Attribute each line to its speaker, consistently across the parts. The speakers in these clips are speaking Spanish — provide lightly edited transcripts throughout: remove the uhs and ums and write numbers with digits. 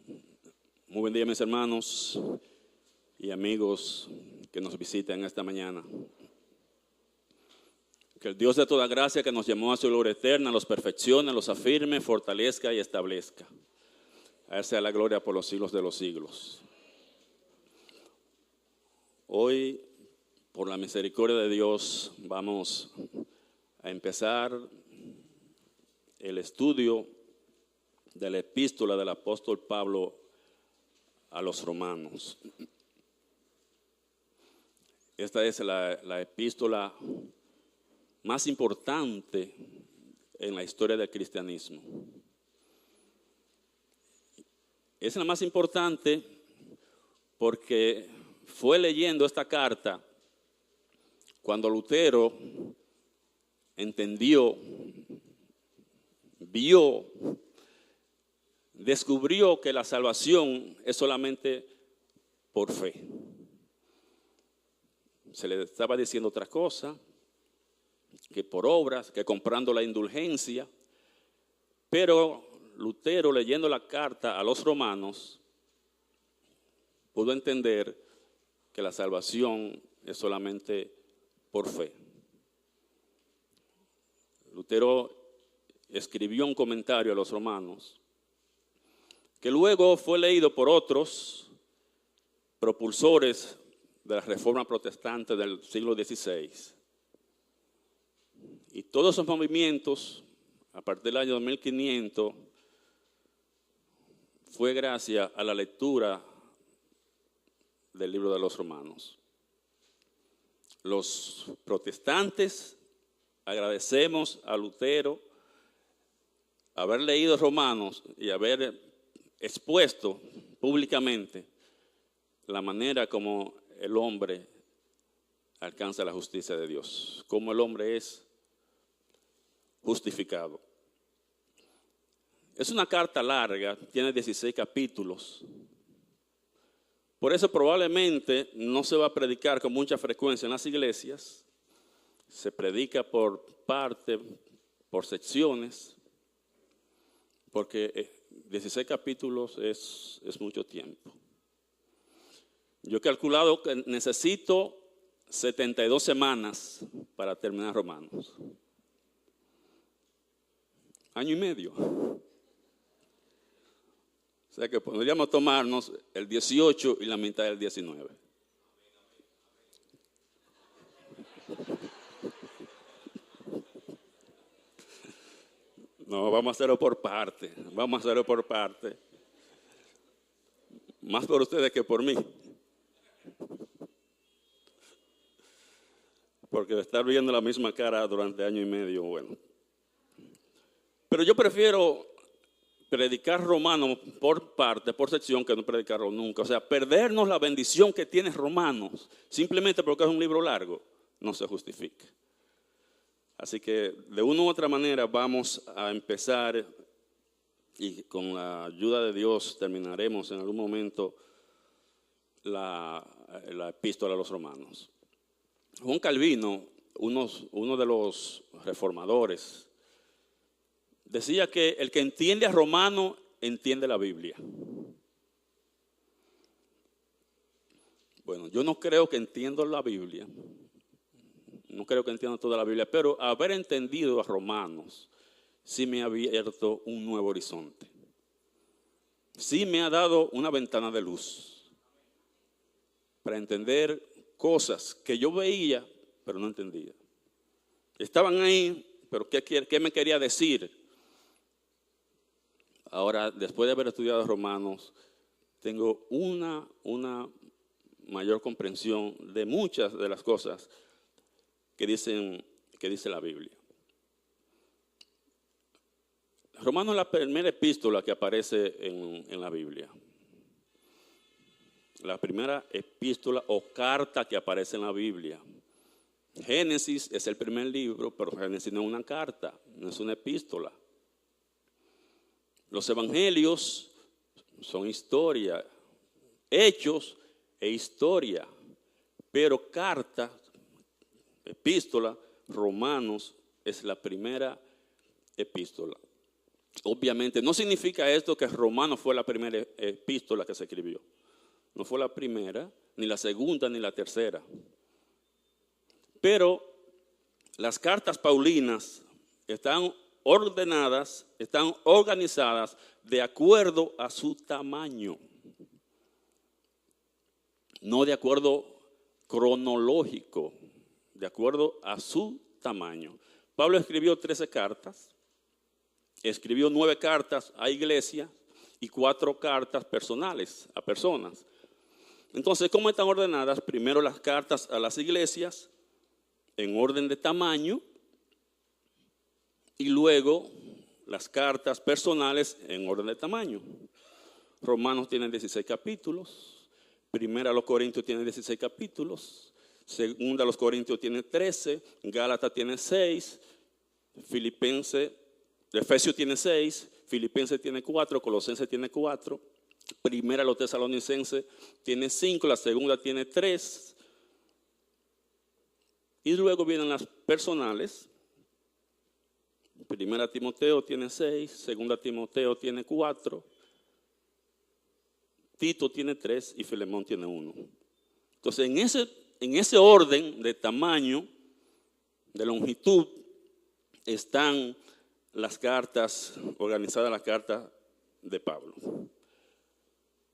Speaker 1: Muy buen día, mis hermanos y amigos que nos visitan esta mañana. Que el Dios de toda gracia que nos llamó a su gloria eterna los perfeccione, los afirme, fortalezca y establezca. A Él sea la gloria por los siglos de los siglos. Hoy, por la misericordia de Dios, vamos a empezar el estudio de la epístola del apóstol Pablo a los romanos. Esta es la epístola más importante en la historia del cristianismo. Es la más importante porque fue leyendo esta carta cuando Lutero entendió, vio, descubrió que la salvación es solamente por fe. Se le estaba diciendo otra cosa, que por obras, que comprando la indulgencia, pero Lutero, leyendo la carta a los romanos, pudo entender que la salvación es solamente por fe. Lutero escribió un comentario a los romanos que luego fue leído por otros propulsores de la Reforma Protestante del siglo XVI. Y todos esos movimientos, a partir del año 2500, fue gracias a la lectura del libro de los Romanos. Los protestantes agradecemos a Lutero haber leído Romanos y haber expuesto públicamente la manera como el hombre alcanza la justicia de Dios, cómo el hombre es justificado. Es una carta larga, tiene 16 capítulos. Por eso probablemente no se va a predicar con mucha frecuencia en las iglesias. Se predica por parte, por secciones, porque 16 capítulos es mucho tiempo. Yo he calculado que necesito 72 semanas para terminar Romanos. Año y medio. O sea que podríamos tomarnos el 18 y la mitad del 19. No, vamos a hacerlo por parte. Vamos a hacerlo por parte. Más por ustedes que por mí. Porque estar viendo la misma cara durante año y medio, bueno. Pero yo prefiero predicar Romanos por parte, por sección, que no predicarlo nunca. O sea, perdernos la bendición que tiene Romanos, simplemente porque es un libro largo, no se justifica. Así que de una u otra manera vamos a empezar y con la ayuda de Dios terminaremos en algún momento la epístola a los romanos. Juan Calvino, uno de los reformadores, decía que el que entiende a Romano entiende la Biblia. Bueno, yo no creo que entiendo la Biblia. No creo que entienda toda la Biblia, pero haber entendido a Romanos sí me ha abierto un nuevo horizonte. Sí me ha dado una ventana de luz para entender cosas que yo veía, pero no entendía. Estaban ahí, pero ¿qué me quería decir? Ahora, después de haber estudiado Romanos, tengo una mayor comprensión de muchas de las cosas que dice la Biblia. Romanos es la primera epístola que aparece en la Biblia. La primera epístola o carta que aparece en la Biblia. Génesis es el primer libro, pero Génesis no es una carta, no es una epístola. Los evangelios son historia, hechos e historia, pero carta, epístola, Romanos es la primera epístola. Obviamente, no significa esto que Romanos fue la primera epístola que se escribió. No fue la primera, ni la segunda, ni la tercera. Pero las cartas paulinas están ordenadas, están organizadas de acuerdo a su tamaño. No de acuerdo cronológico, de acuerdo a su tamaño. Pablo escribió 13 cartas, escribió 9 cartas a iglesias y 4 cartas personales a personas. Entonces, ¿cómo están ordenadas? Primero las cartas a las iglesias en orden de tamaño y luego las cartas personales en orden de tamaño. Romanos tiene 16 capítulos, Primera a los Corintios tiene 16 capítulos, Segunda a los Corintios tiene 13, Gálatas tiene 6, Efesios tiene 6, Filipenses tiene 4, Colosenses tiene 4, Primera a los Tesalonicenses tiene 5, la segunda tiene 3. Y luego vienen las personales. Primera Timoteo tiene 6, Segunda Timoteo tiene 4, Tito tiene 3 y Filemón tiene 1. Entonces, en ese orden de tamaño, de longitud, están las cartas, organizadas las cartas de Pablo.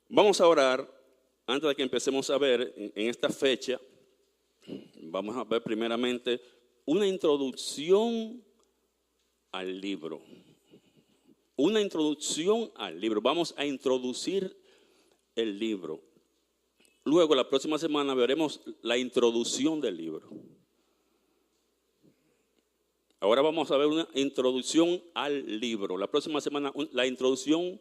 Speaker 1: Vamos a orar, antes de que empecemos a ver en esta fecha, vamos a ver primeramente una introducción al libro. Una introducción al libro. Vamos a introducir el libro. Luego, la próxima semana veremos la introducción del libro. Ahora vamos a ver una introducción al libro. La próxima semana, la introducción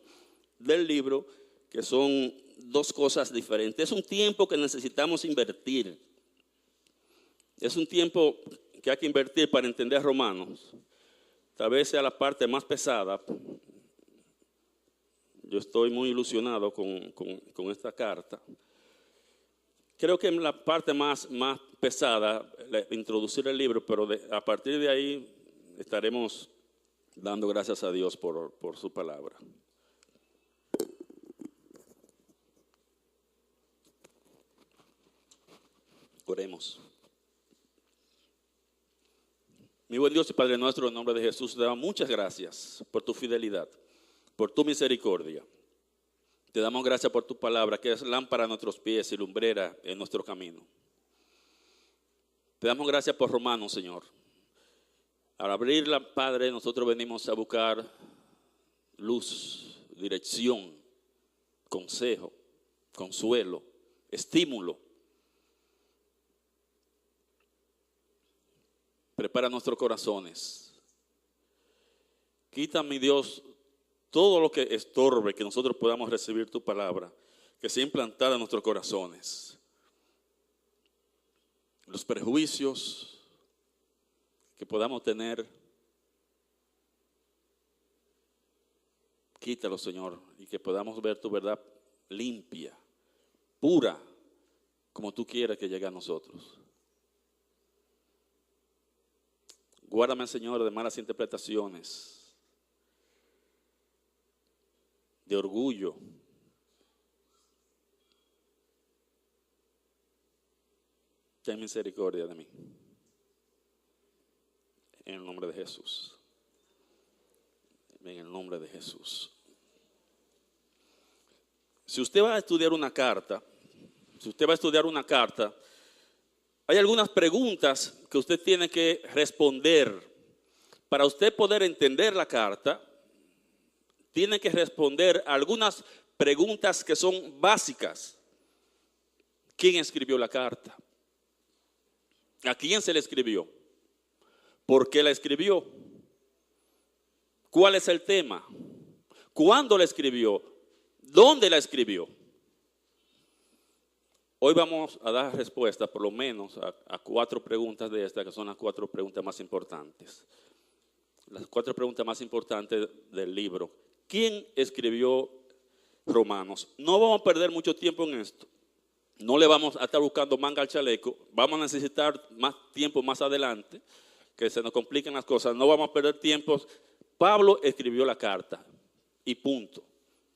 Speaker 1: del libro, que son dos cosas diferentes. Es un tiempo que necesitamos invertir. Es un tiempo que hay que invertir para entender Romanos. Tal vez sea la parte más pesada. Yo estoy muy ilusionado con esta carta. Creo que la parte más pesada, introducir el libro, pero a partir de ahí estaremos dando gracias a Dios por su palabra. Oremos. Mi buen Dios y Padre nuestro, en nombre de Jesús, te damos muchas gracias por tu fidelidad, por tu misericordia. Te damos gracias por tu palabra, que es lámpara a nuestros pies y lumbrera en nuestro camino. Te damos gracias por Romanos, Señor. Al abrirla, Padre, nosotros venimos a buscar luz, dirección, consejo, consuelo, estímulo. Prepara nuestros corazones. Quita, mi Dios, todo lo que estorbe que nosotros podamos recibir tu palabra, que sea implantada en nuestros corazones. Los prejuicios que podamos tener, quítalo, Señor, y que podamos ver tu verdad limpia, pura, como tú quieras que llegue a nosotros. Guárdame, Señor, de malas interpretaciones, de orgullo. Ten misericordia de mí. En el nombre de Jesús. En el nombre de Jesús. Si usted va a estudiar una carta, hay algunas preguntas que usted tiene que responder. Para usted poder entender la carta, tiene que responder algunas preguntas que son básicas. ¿Quién escribió la carta? ¿A quién se le escribió? ¿Por qué la escribió? ¿Cuál es el tema? ¿Cuándo la escribió? ¿Dónde la escribió? Hoy vamos a dar respuesta por lo menos a 4 preguntas de estas, que son las 4 preguntas más importantes. Las 4 preguntas más importantes del libro. ¿Quién escribió Romanos? No vamos a perder mucho tiempo en esto. No le vamos a estar buscando manga al chaleco. Vamos a necesitar más tiempo más adelante, que se nos compliquen las cosas. No vamos a perder tiempo Pablo escribió la carta y punto.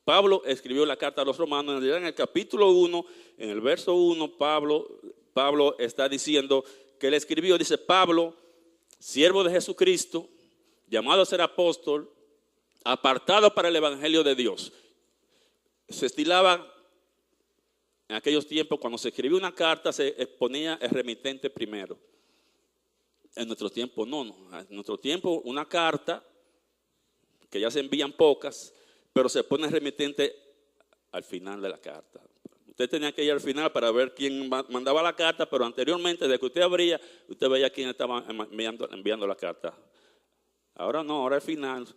Speaker 1: Pablo escribió la carta a los romanos. En realidad, en el capítulo 1, en el verso 1, Pablo está diciendo que él escribió, dice: Pablo, siervo de Jesucristo, llamado a ser apóstol, apartado para el evangelio de Dios. Se estilaba en aquellos tiempos, cuando se escribía una carta, se ponía el remitente primero. En nuestro tiempo no. En nuestro tiempo una carta, que ya se envían pocas, pero se pone el remitente al final de la carta. Usted tenía que ir al final para ver quién mandaba la carta, pero anteriormente, desde que usted abría, usted veía quién estaba enviando la carta. Ahora no, ahora al final,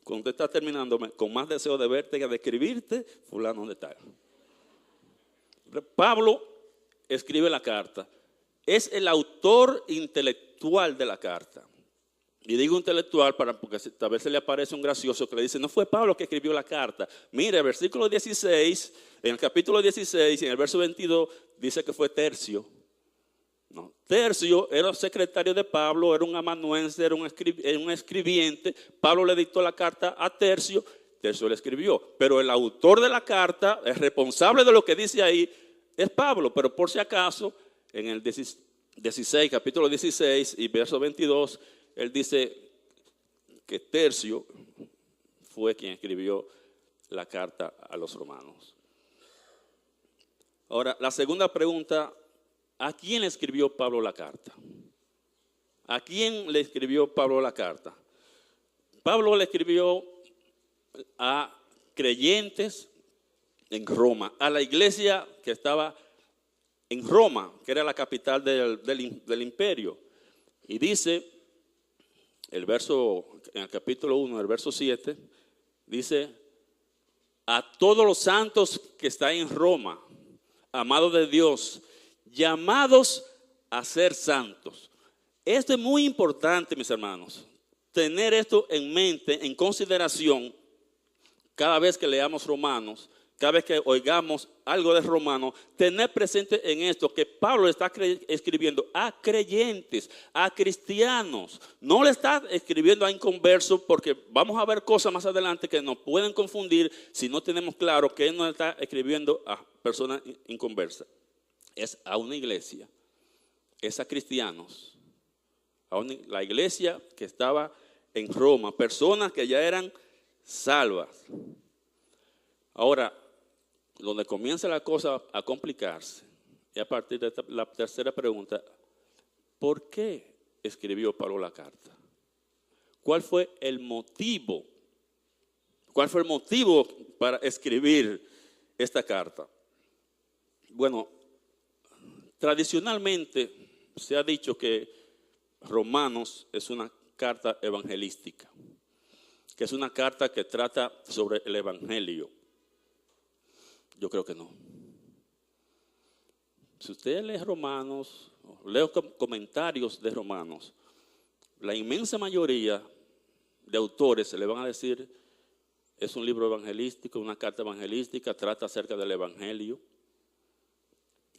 Speaker 1: cuando usted está terminando, con más deseo de verte que de escribirte, fulano de tal. Pablo escribe la carta. Es el autor intelectual de la carta. Y digo intelectual porque tal vez se le aparece un gracioso que le dice: no fue Pablo que escribió la carta. Mire, versículo 16, en el capítulo 16, en el verso 22, dice que fue Tercio. No, Tercio era secretario de Pablo, era un amanuense, era un escribiente. Pablo le dictó la carta a Tercio, Tercio le escribió. Pero el autor de la carta, el responsable de lo que dice ahí, es Pablo. Pero por si acaso, en el 16, capítulo 16 y verso 22, él dice que Tercio fue quien escribió la carta a los romanos. Ahora, la segunda pregunta: ¿a quién le escribió Pablo la carta? ¿A quién le escribió Pablo la carta? Pablo le escribió a creyentes en Roma, a la iglesia que estaba en Roma, que era la capital del imperio. Y dice, en el capítulo 1, el verso 7, dice: a todos los santos que están en Roma, amados de Dios, llamados a ser santos. Esto es muy importante, mis hermanos, tener esto en mente, en consideración, cada vez que leamos Romanos, cada vez que oigamos algo de Romanos, tener presente en esto que Pablo está escribiendo a creyentes, a cristianos. No le está escribiendo a inconversos, porque vamos a ver cosas más adelante que nos pueden confundir si no tenemos claro que él no está escribiendo a personas inconversas. Es a una iglesia, es a cristianos, la iglesia que estaba en Roma, personas que ya eran salvas. Ahora, donde comienza la cosa a complicarse, y a partir de la tercera pregunta: ¿por qué escribió Pablo la carta? ¿Cuál fue el motivo? ¿Cuál fue el motivo para escribir esta carta? Bueno, tradicionalmente se ha dicho que Romanos es una carta evangelística, que es una carta que trata sobre el evangelio. Yo creo que no. Si usted lee Romanos, lee comentarios de Romanos, la inmensa mayoría de autores se le van a decir: es un libro evangelístico, una carta evangelística, trata acerca del evangelio.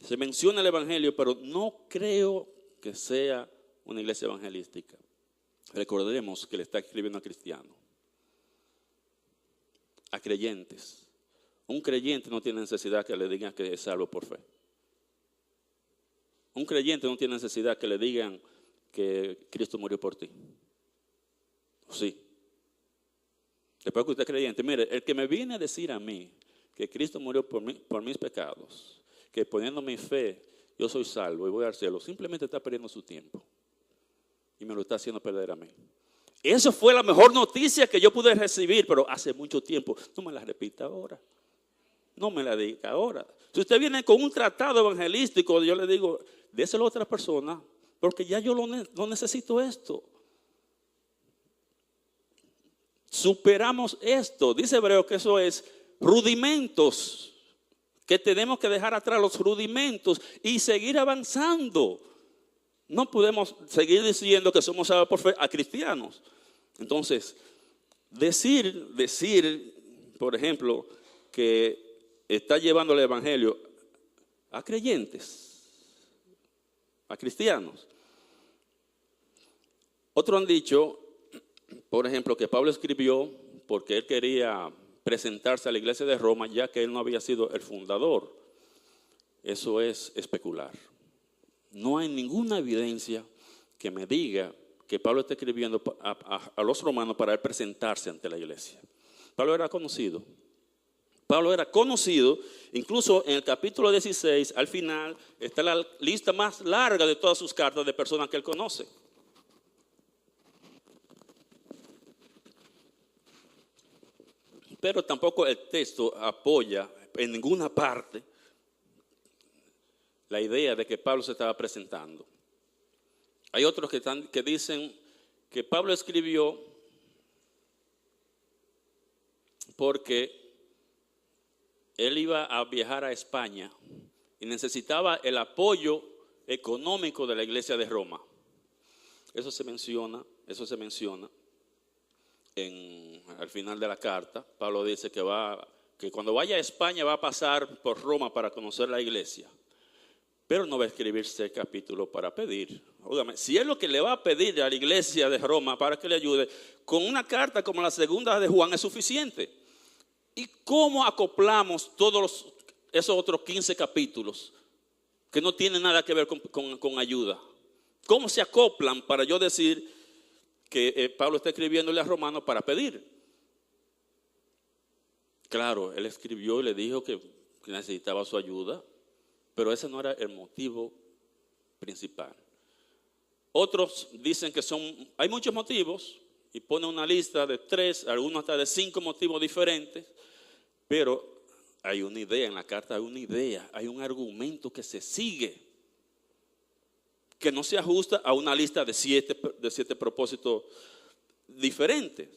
Speaker 1: Se menciona el evangelio, pero no creo que sea una iglesia evangelística. Recordemos que le está escribiendo a cristianos, a creyentes. Un creyente no tiene necesidad que le digan que es salvo por fe. Un creyente no tiene necesidad que le digan que Cristo murió por ti. Sí. Después que usted es creyente, mire, el que me viene a decir a mí que Cristo murió por mis pecados, que poniendo mi fe yo soy salvo y voy al cielo, simplemente está perdiendo su tiempo y me lo está haciendo perder a mí. Eso fue la mejor noticia que yo pude recibir, pero hace mucho tiempo. No me la repita ahora. No me la diga ahora. Si usted viene con un tratado evangelístico, yo le digo: déselo a otra persona, porque ya yo no necesito esto. Superamos esto. Dice Hebreo que eso es rudimentos, que tenemos que dejar atrás los rudimentos y seguir avanzando. No podemos seguir diciendo que somos salvos por fe a cristianos. Entonces, decir, por ejemplo, que está llevando el evangelio a creyentes, a cristianos. Otros han dicho por ejemplo, que Pablo escribió porque él quería presentarse a la iglesia de Roma, ya que él no había sido el fundador. Eso es especular. No hay ninguna evidencia que me diga que Pablo está escribiendo a los romanos para él presentarse ante la iglesia. Pablo era conocido. Pablo era conocido, incluso en el capítulo 16, al final, está la lista más larga de todas sus cartas de personas que él conoce. Pero tampoco el texto apoya en ninguna parte la idea de que Pablo se estaba presentando. Hay otros que dicen que Pablo escribió porque él iba a viajar a España y necesitaba el apoyo económico de la iglesia de Roma. Eso se menciona al final de la carta. Pablo dice que cuando vaya a España va a pasar por Roma para conocer la iglesia. Pero no va a escribir ese capítulo para pedir. Óigame, si es lo que le va a pedir a la iglesia de Roma para que le ayude, con una carta como la segunda de Juan es suficiente. ¿Y cómo acoplamos todos esos otros 15 capítulos que no tienen nada que ver con ayuda? ¿Cómo se acoplan para yo decir que Pablo está escribiéndole a Romanos para pedir? Claro, él escribió y le dijo que necesitaba su ayuda, pero ese no era el motivo principal. Otros dicen que hay muchos motivos y ponen una lista de 3, algunos hasta de 5 motivos diferentes, pero hay una idea en la carta, hay un argumento que se sigue, que no se ajusta a una lista de 7 propósitos diferentes.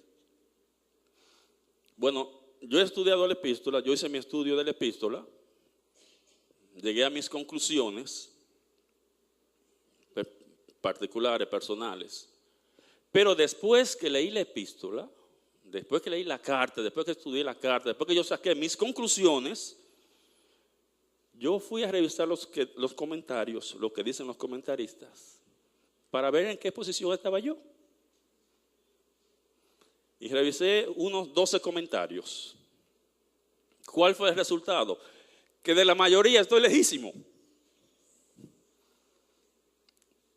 Speaker 1: Bueno, yo he estudiado la epístola, yo hice mi estudio de la epístola, llegué a mis conclusiones particulares, personales, pero después que leí la epístola, después que leí la carta, después que estudié la carta, después que yo saqué mis conclusiones, yo fui a revisar los comentarios, lo que dicen los comentaristas, para ver en qué posición estaba yo. Y revisé unos 12 comentarios. ¿Cuál fue el resultado? Que de la mayoría estoy lejísimo.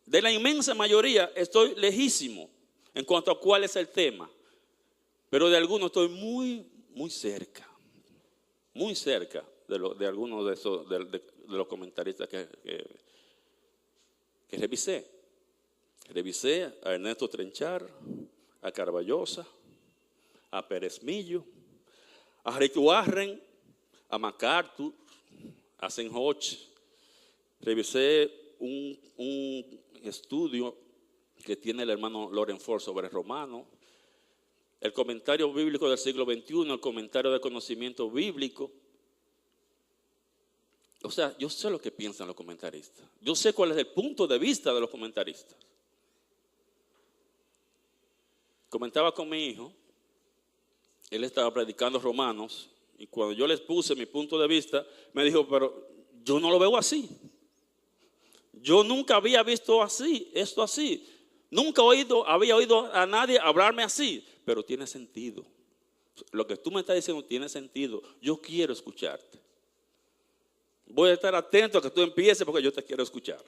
Speaker 1: De la inmensa mayoría estoy lejísimo en cuanto a cuál es el tema. Pero de algunos estoy muy, muy cerca. Muy cerca de algunos de los comentaristas que revisé. Revisé a Ernesto Trenchar, a Carballosa, a Pérez Millo, a Rick Warren, a MacArthur, a St. Hodge. Revisé un estudio que tiene el hermano Loren Ford sobre Romanos, el comentario bíblico del siglo XXI, el comentario de conocimiento bíblico. O sea, yo sé lo que piensan los comentaristas. Yo sé cuál es el punto de vista de los comentaristas. Comentaba con mi hijo, él estaba predicando Romanos, y cuando yo les puse mi punto de vista, me dijo, pero yo no lo veo así. Yo nunca había visto esto así. Nunca había oído a nadie hablarme así, pero tiene sentido. Lo que tú me estás diciendo tiene sentido. Yo quiero escucharte. Voy a estar atento a que tú empieces porque yo te quiero escuchar.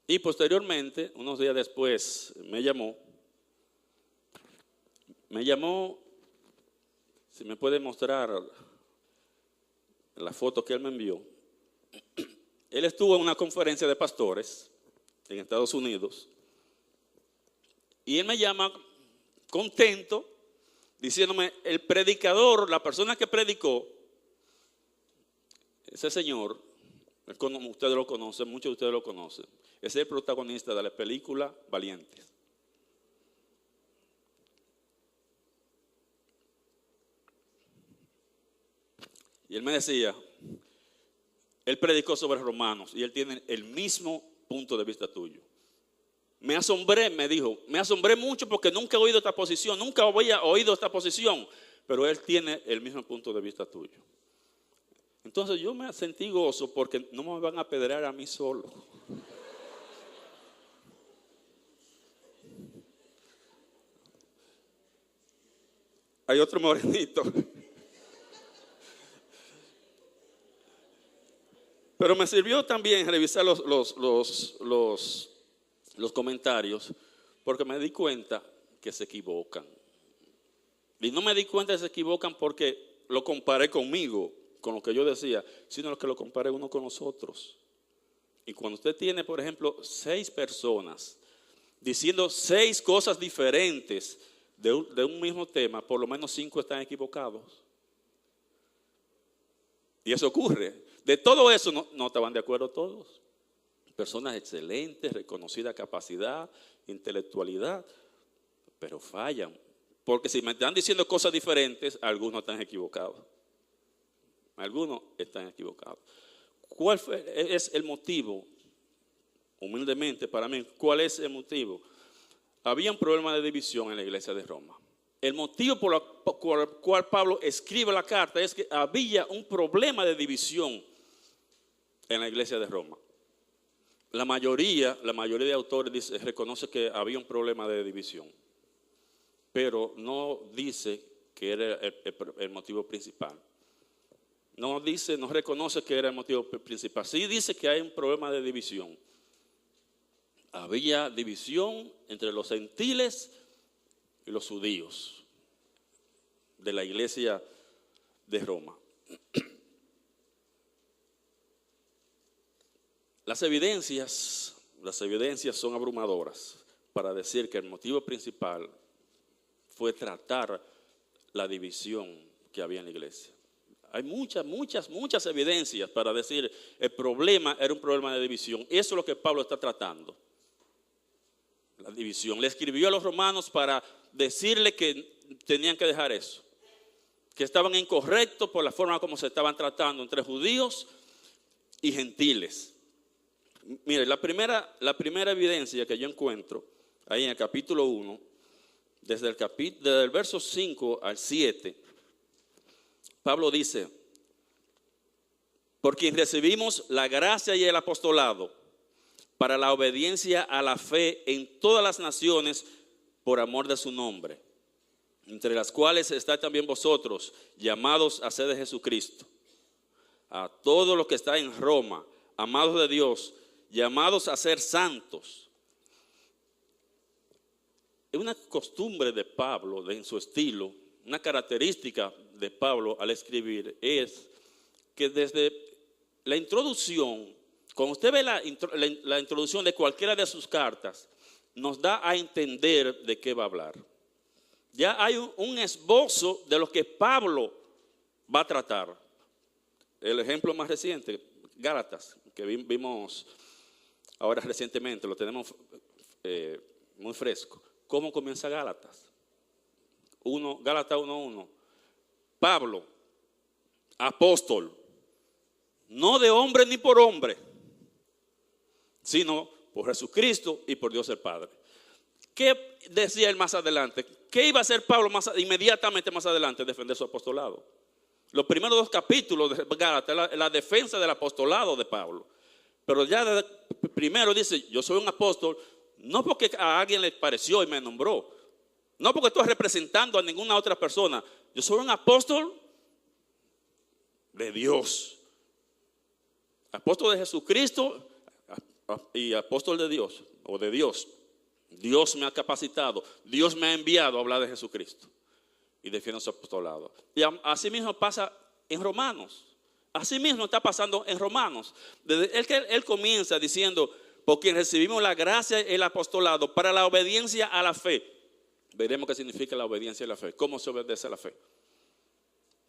Speaker 1: Y posteriormente, unos días después, me llamó, si me puede mostrar la foto que él me envió. Él estuvo en una conferencia de pastores en Estados Unidos y él me llama contento diciéndome, el predicador, la persona que predicó, ese señor, ustedes lo conocen, muchos de ustedes lo conocen, es el protagonista de la película Valientes. Y él me decía, él predicó sobre Romanos y él tiene el mismo punto de vista tuyo. Me asombré, me dijo, me asombré mucho porque nunca he oído esta posición, nunca había oído esta posición, pero él tiene el mismo punto de vista tuyo. Entonces yo me sentí gozo porque no me van a apedrear a mí solo. Hay otro morenito. Pero me sirvió también revisar los comentarios, porque me di cuenta que se equivocan. Y no me di cuenta que se equivocan porque lo comparé conmigo, con lo que yo decía, sino que lo comparé uno con los otros. Y cuando usted tiene, por ejemplo, 6 personas diciendo 6 cosas diferentes de un mismo tema, por lo menos 5 están equivocados. Y eso ocurre. De todo eso no estaban de acuerdo todos. Personas excelentes, reconocida capacidad, intelectualidad, pero fallan. Porque si me están diciendo cosas diferentes, algunos están equivocados. Algunos están equivocados. ¿Cuál es el motivo? Humildemente para mí, ¿cuál es el motivo? Había un problema de división en la iglesia de Roma. El motivo por el cual Pablo escribe la carta es que había un problema de división en la iglesia de Roma. La mayoría de autores reconoce que había un problema de división, pero no dice que era el motivo principal. No reconoce que era el motivo principal. Sí dice que hay un problema de división. Había división entre los gentiles y los judíos de la iglesia de Roma. Las evidencias son abrumadoras para decir que el motivo principal fue tratar la división que había en la iglesia. Hay muchas evidencias para decir el problema era un problema de división. Eso es lo que Pablo está tratando. La división. Le escribió a los romanos para decirle que tenían que dejar eso. Que estaban incorrectos por la forma como se estaban tratando entre judíos y gentiles. Mire, la primera evidencia que yo encuentro ahí en el capítulo 1, desde el verso 5 al 7, Pablo dice: por quien recibimos la gracia y el apostolado para la obediencia a la fe en todas las naciones por amor de su nombre, entre las cuales estáis también vosotros, llamados a ser de Jesucristo. A todos los que están en Roma, amados de Dios, llamados a ser santos. Es una costumbre de Pablo, en su estilo, una característica de Pablo al escribir, es que desde la introducción, cuando usted ve la introducción de cualquiera de sus cartas, nos da a entender de qué va a hablar. Ya hay un esbozo de lo que Pablo va a tratar. El ejemplo más reciente, Gálatas, que vimos ahora recientemente, lo tenemos muy fresco. ¿Cómo comienza Gálatas? Gálatas 1:1. Pablo, apóstol, no de hombre ni por hombre, sino por Jesucristo y por Dios el Padre. ¿Qué decía él más adelante? ¿Qué iba a hacer Pablo inmediatamente más adelante? Defender su apostolado. Los primeros 2 capítulos de Gálatas, la defensa del apostolado de Pablo. Pero ya primero dice: yo soy un apóstol, no porque a alguien le pareció y me nombró, no porque estoy representando a ninguna otra persona. Yo soy un apóstol de Dios, apóstol de Jesucristo y apóstol de Dios, o de Dios. Dios me ha capacitado, Dios me ha enviado a hablar de Jesucristo y defiendo su apostolado. Y así mismo pasa en Romanos. Así mismo está pasando en Romanos. Desde él comienza diciendo: por quien recibimos la gracia y el apostolado para la obediencia a la fe. Veremos qué significa la obediencia a la fe, cómo se obedece a la fe.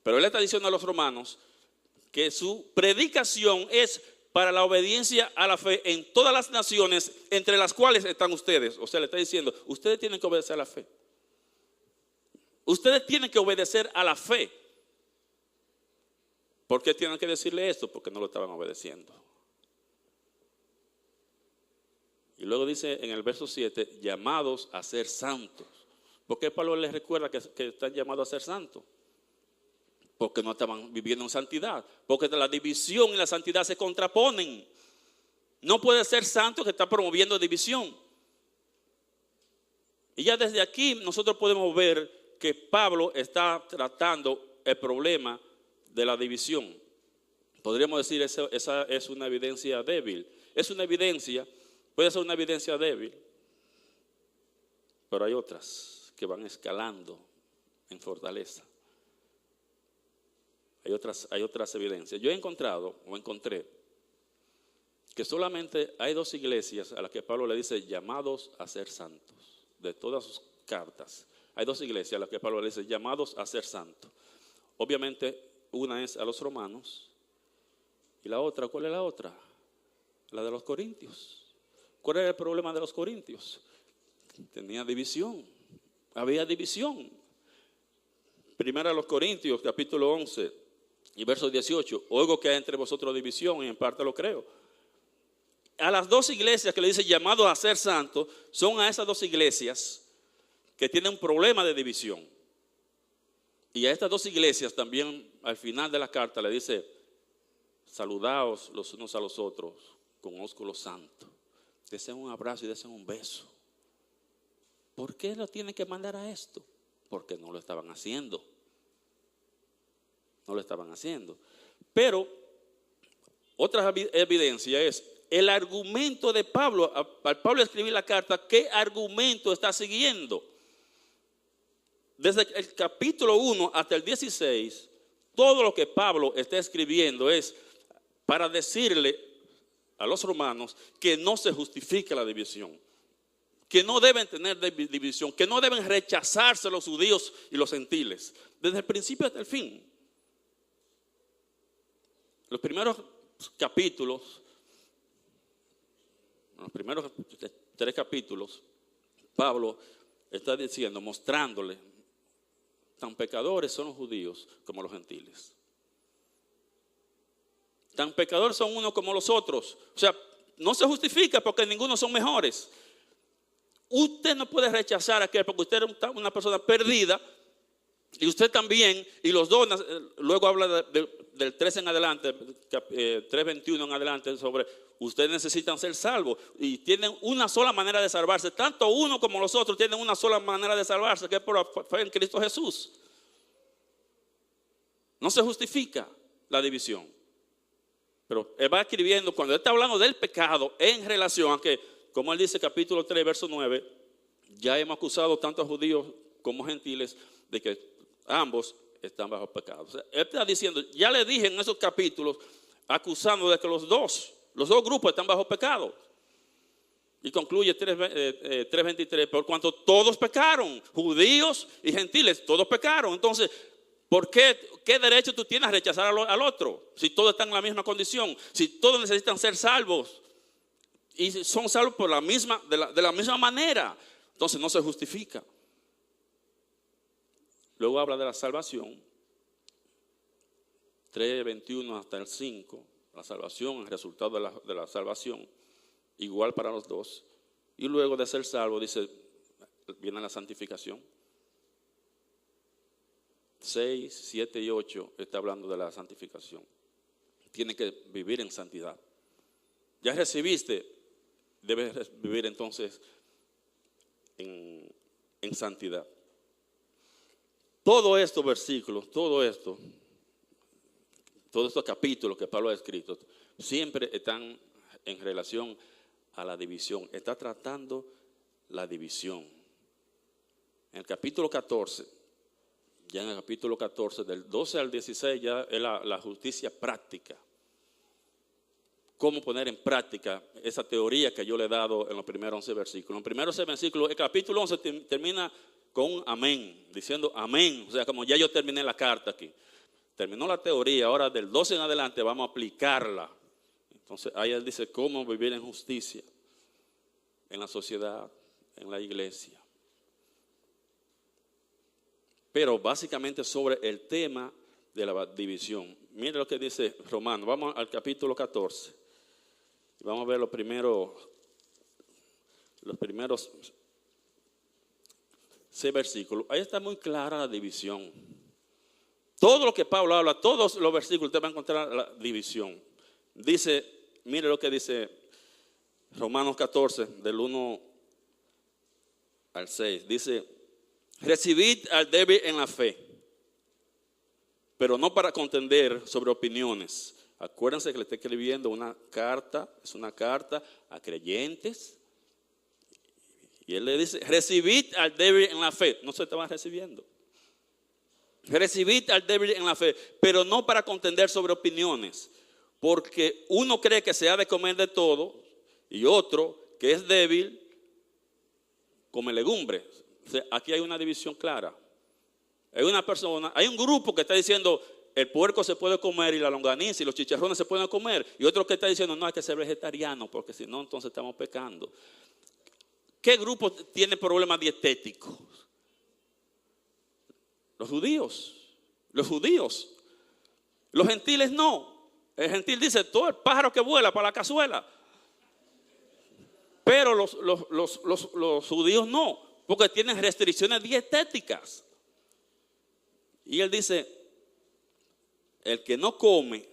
Speaker 1: Pero él está diciendo a los romanos que su predicación es para la obediencia a la fe en todas las naciones, entre las cuales están ustedes. O sea, le está diciendo: ustedes tienen que obedecer a la fe. Ustedes tienen que obedecer a la fe. ¿Por qué tienen que decirle esto? Porque no lo estaban obedeciendo. Y luego dice en el verso 7, llamados a ser santos. ¿Por qué Pablo les recuerda que están llamados a ser santos? Porque no estaban viviendo en santidad. Porque la división y la santidad se contraponen. No puede ser santo que está promoviendo división. Y ya desde aquí nosotros podemos ver que Pablo está tratando el problema de la división. Podríamos decir esa es una evidencia débil. Es una evidencia, puede ser una evidencia débil, pero hay otras que van escalando en fortaleza. Hay otras evidencias. Yo encontré que solamente hay 2 iglesias a las que Pablo le dice llamados a ser santos. De todas sus cartas, hay 2 iglesias a las que Pablo le dice llamados a ser santos. Obviamente, una es a los romanos y la otra, ¿cuál es la otra? La de los corintios. ¿Cuál era el problema de los corintios? Tenía división, había división. Primera a los Corintios, capítulo 11 y verso 18. Oigo que hay entre vosotros división y en parte lo creo. A las 2 iglesias que le dice llamados a ser santos, son a esas 2 iglesias que tienen un problema de división. Y a estas 2 iglesias también al final de la carta le dice, saludaos los unos a los otros con ósculo santo. Deseen un abrazo y deseen un beso. ¿Por qué lo tienen que mandar a esto? Porque no lo estaban haciendo. No lo estaban haciendo. Pero otra evidencia es el argumento de Pablo. Al Pablo escribir la carta, ¿qué argumento está siguiendo? Desde el capítulo 1 hasta el 16, todo lo que Pablo está escribiendo es para decirle a los romanos que no se justifique la división, que no deben tener división, que no deben rechazarse los judíos y los gentiles, desde el principio hasta el fin. Los primeros capítulos, los primeros 3 capítulos, Pablo está diciendo, mostrándole, tan pecadores son los judíos como los gentiles. Tan pecadores son unos como los otros. O sea, no se justifica porque ninguno son mejores. Usted no puede rechazar a aquel porque usted es una persona perdida y usted también, y los dos, luego habla del 3 en adelante, 3:21 en adelante, sobre ustedes necesitan ser salvos y tienen una sola manera de salvarse. Tanto uno como los otros tienen una sola manera de salvarse, que es por la fe en Cristo Jesús. No se justifica la división. Pero él va escribiendo, cuando él está hablando del pecado en relación a que, como él dice, capítulo 3, verso 9, ya hemos acusado tanto a judíos como gentiles de que ambos están bajo pecado. O sea, él está diciendo, ya le dije en esos capítulos, acusando de que los dos grupos están bajo pecado. Y concluye 3:23, por cuanto todos pecaron, judíos y gentiles, todos pecaron. Entonces, ¿qué derecho tú tienes a rechazar al otro? Si todos están en la misma condición, si todos necesitan ser salvos y son salvos por de la misma manera, entonces no se justifica. Luego habla de la salvación, 3:21 hasta el 5, la salvación, el resultado de la salvación, igual para los dos. Y luego de ser salvo, dice, viene la santificación. 6, 7 y 8 está hablando de la santificación. Tiene que vivir en santidad. Ya recibiste, debes vivir entonces en santidad. Todos estos versículos, todos estos capítulos que Pablo ha escrito, siempre están en relación a la división. Está tratando la división. En el capítulo 14, ya en el capítulo 14, del 12 al 16, ya es la justicia práctica. Cómo poner en práctica esa teoría que yo le he dado en los primeros 11 versículos. En los primeros 11 versículos, el capítulo 11 termina con un amén, diciendo amén. O sea, como ya yo terminé la carta aquí. Terminó la teoría, ahora del 12 en adelante vamos a aplicarla. Entonces ahí él dice cómo vivir en justicia, en la sociedad, en la iglesia. Pero básicamente sobre el tema de la división. Mire lo que dice Romanos. Vamos al capítulo 14. Vamos a ver los primeros 6 versículos. Ahí está muy clara la división. Todo lo que Pablo habla, todos los versículos, usted va a encontrar la división. Dice, mire lo que dice Romanos 14, del 1 al 6. Dice, recibid al débil en la fe, pero no para contender sobre opiniones. Acuérdense que le estoy escribiendo una carta, es una carta a creyentes. Y él le dice, recibid al débil en la fe. No se estaban recibiendo. Recibid al débil en la fe, pero no para contender sobre opiniones. Porque uno cree que se ha de comer de todo y otro que es débil come legumbre. O sea, aquí hay una división clara. Hay un grupo que está diciendo el puerco se puede comer y la longaniza y los chicharrones se pueden comer. Y otro que está diciendo no, hay que ser vegetariano porque si no entonces estamos pecando. ¿Qué grupo tiene problemas dietéticos? Los judíos. Los judíos. Los gentiles no. El gentil dice todo el pájaro que vuela para la cazuela. Pero los judíos no, porque tienen restricciones dietéticas. Y él dice, el que no come,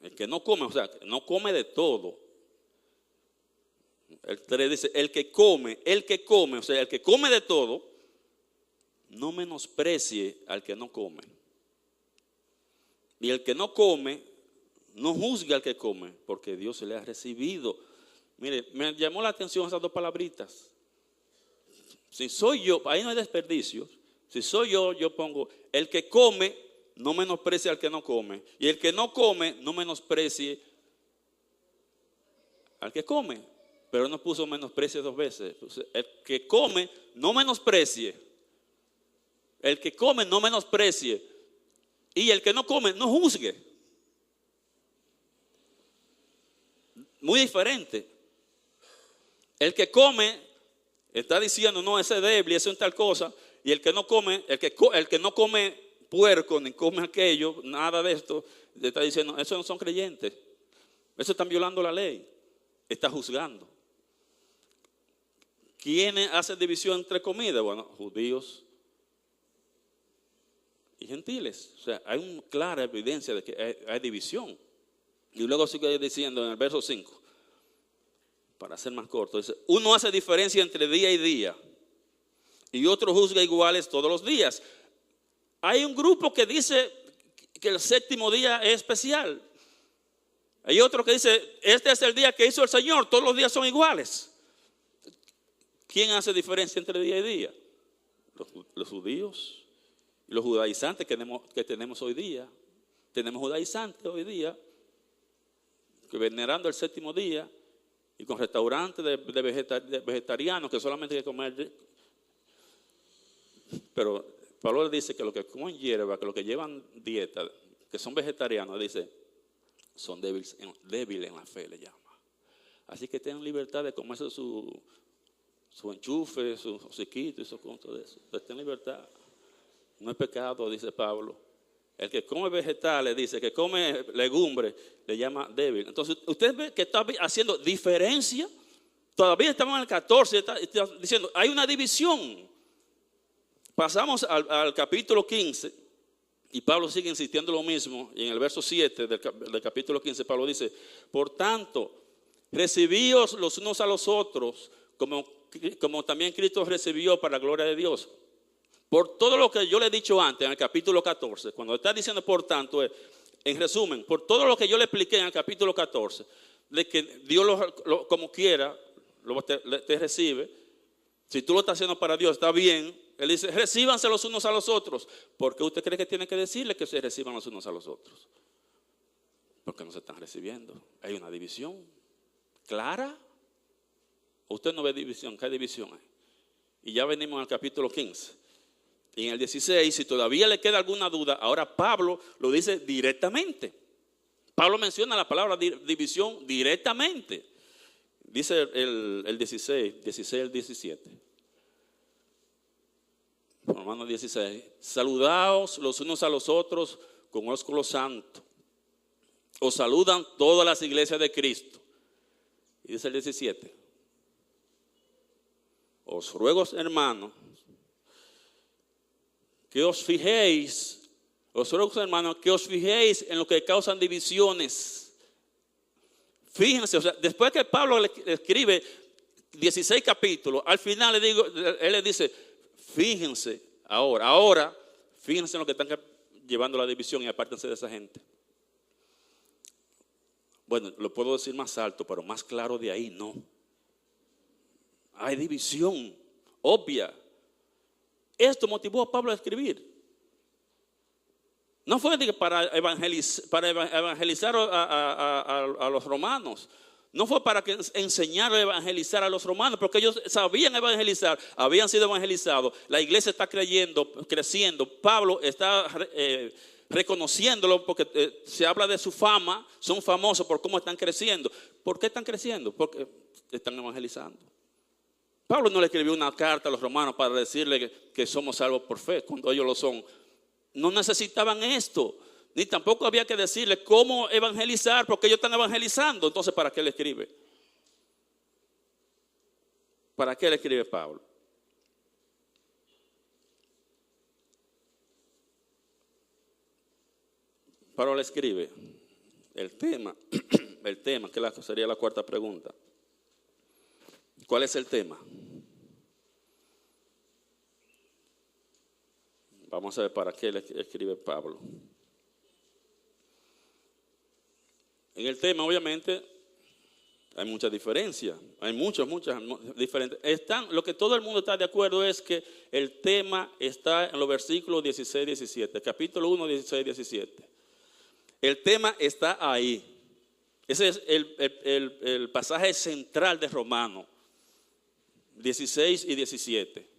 Speaker 1: o sea, no come de todo. El 3 dice, el que come, o sea, el que come de todo, no menosprecie al que no come. Y el que no come, no juzgue al que come, porque Dios se le ha recibido. Mire, me llamó la atención esas dos palabritas. Si soy yo, ahí no hay desperdicio. Si soy yo, yo pongo, el que come, no menosprecie al que no come. Y el que no come, no menosprecie al que come. Pero no puso menosprecie dos veces. El que come, no menosprecie. El que come, no menosprecie. Y el que no come, no juzgue. Muy diferente. El que come está diciendo, no, ese es débil, ese es tal cosa. Y el que no come, el que no come puerco, ni come aquello, nada de esto, le está diciendo, esos no son creyentes. Esos están violando la ley. Está juzgando. ¿Quiénes hacen división entre comidas? Bueno, judíos y gentiles. O sea, hay una clara evidencia de que hay división. Y luego sigue diciendo en el verso 5, para ser más corto, dice, uno hace diferencia entre día y día y otro juzga iguales todos los días. Hay un grupo que dice que el séptimo día es especial. Hay otro que dice, este es el día que hizo el Señor, todos los días son iguales. ¿Quién hace diferencia entre día y día? Los judíos y los judaizantes que tenemos hoy día. Tenemos judaizantes hoy día que venerando el séptimo día y con restaurantes de vegetarianos que solamente hay que comer. Pero Pablo dice que los que comen hierba, que los que llevan dieta, que son vegetarianos, dice, son débiles en la fe, le llama. Así que tienen libertad de comerse su enchufe, su hociquito y su conto de eso. Entonces tienen libertad. No es pecado, dice Pablo. El que come vegetales, dice, que come legumbres, le llama débil. Entonces, usted ve que está haciendo diferencia. Todavía estamos en el 14, está diciendo, hay una división. Pasamos al capítulo 15, y Pablo sigue insistiendo lo mismo. Y en el verso 7 del capítulo 15, Pablo dice, por tanto, recibíos los unos a los otros, como también Cristo recibió para la gloria de Dios. Por todo lo que yo le he dicho antes en el capítulo 14, cuando está diciendo por tanto, en resumen, por todo lo que yo le expliqué en el capítulo 14, de que Dios como quiera te recibe. Si tú lo estás haciendo para Dios, está bien. Él dice, recíbanse los unos a los otros. ¿Por qué usted cree que tiene que decirle que se reciban los unos a los otros? Porque no se están recibiendo. Hay una división clara. Usted no ve división, ¿qué división hay? Y ya venimos al capítulo 15. Y en el 16, si todavía le queda alguna duda, ahora Pablo lo dice directamente. Pablo menciona la palabra división directamente. Dice el 16 al 17. Romanos 16. Saludaos los unos a los otros con ósculo santo. Os saludan todas las iglesias de Cristo. Y dice el 17. Os ruego, hermanos, que os fijéis en lo que causan divisiones. Fíjense, o sea, después que Pablo le escribe 16 capítulos, al final él le dice, fíjense ahora, fíjense en lo que están llevando la división y apártense de esa gente. Bueno, lo puedo decir más alto, pero más claro de ahí no. Hay división obvia. Esto motivó a Pablo a escribir. No fue para evangelizar a los romanos. No fue para enseñar a evangelizar a los romanos, porque ellos sabían evangelizar, habían sido evangelizados. La iglesia está creciendo. Pablo está reconociéndolo porque se habla de su fama. Son famosos por cómo están creciendo. ¿Por qué están creciendo? Porque están evangelizando. Pablo no le escribió una carta a los romanos para decirle que somos salvos por fe, cuando ellos lo son. No necesitaban esto, ni tampoco había que decirle cómo evangelizar, porque ellos están evangelizando. Entonces, ¿para qué le escribe? ¿Para qué le escribe Pablo? Pablo le escribe el tema, que sería la cuarta pregunta. ¿Cuál es el tema? Vamos a ver para qué le escribe Pablo. En el tema, obviamente, hay mucha diferencia. Hay muchas diferentes. Lo que todo el mundo está de acuerdo es que el tema está en los versículos 16 y 17. Capítulo 1, 16 y 17. El tema está ahí. Ese es el pasaje central de Romanos. 16 y 17.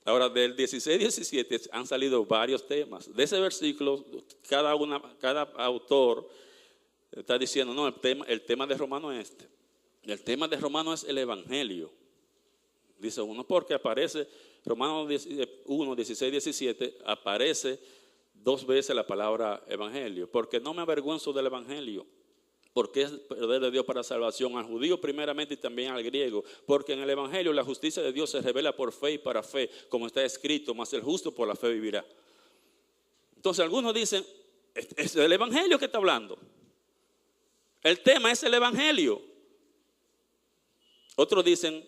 Speaker 1: Ahora, del 16 y 17 han salido varios temas. De ese versículo, cada autor está diciendo, no, el tema de Romano es este. El tema de Romano es el Evangelio. Dice uno, porque aparece, Romanos 1, 16, 17, aparece 2 veces la palabra Evangelio. Porque no me avergüenzo del Evangelio. Porque es poder de Dios para salvación al judío primeramente y también al griego. Porque en el Evangelio la justicia de Dios se revela por fe y para fe, como está escrito, mas el justo por la fe vivirá. Entonces algunos dicen, es el Evangelio que está hablando. El tema es el Evangelio. Otros dicen,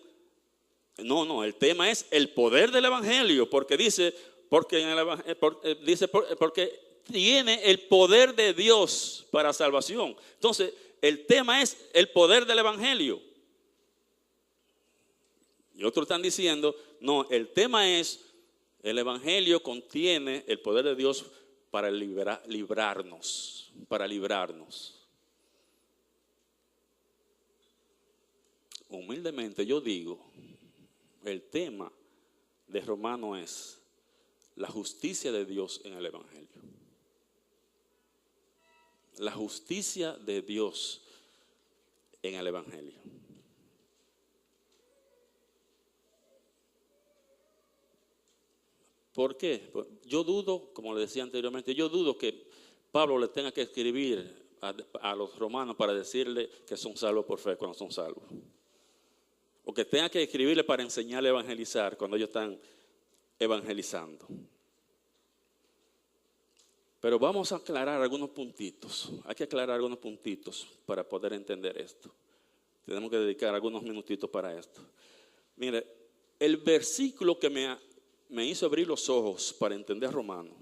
Speaker 1: no, el tema es el poder del Evangelio, porque porque tiene el poder de Dios para salvación. Entonces, el tema es el poder del Evangelio. Y otros están diciendo, no, el tema es, el Evangelio contiene el poder de Dios para librarnos. Humildemente yo digo, el tema de Romano es la justicia de Dios en el Evangelio. La justicia de Dios en el Evangelio. ¿Por qué? Yo dudo, como le decía anteriormente, yo dudo que Pablo le tenga que escribir a los romanos para decirle que son salvos por fe cuando son salvos. O que tenga que escribirle para enseñarle a evangelizar cuando ellos están evangelizando. Pero vamos a aclarar algunos puntitos. Hay que aclarar algunos puntitos para poder entender esto. Tenemos que dedicar algunos minutitos para esto. Mire, el versículo que me hizo abrir los ojos para entender Romanos,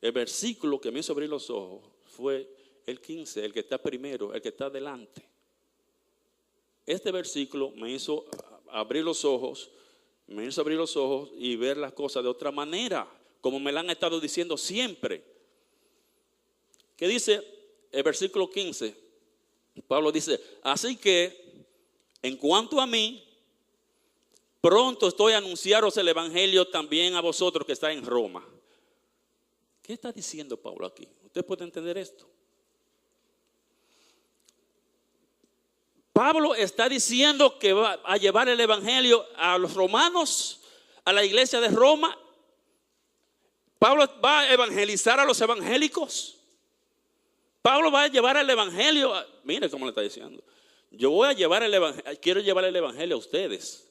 Speaker 1: el versículo que me hizo abrir los ojos fue el 15, el que está primero, el que está adelante. Este versículo me hizo abrir los ojos y ver las cosas de otra manera, como me la han estado diciendo siempre. ¿Qué dice el versículo 15? Pablo dice, así que en cuanto a mí, pronto estoy a anunciaros el Evangelio también a vosotros que estáis en Roma. ¿Qué está diciendo Pablo aquí? ¿Usted puede entender esto? Pablo está diciendo que va a llevar el Evangelio a los romanos, a la iglesia de Roma. Pablo va a evangelizar a los evangélicos. Pablo va a llevar el Evangelio. Mire cómo le está diciendo. Yo voy a llevar el Evangelio, quiero llevar el Evangelio a ustedes.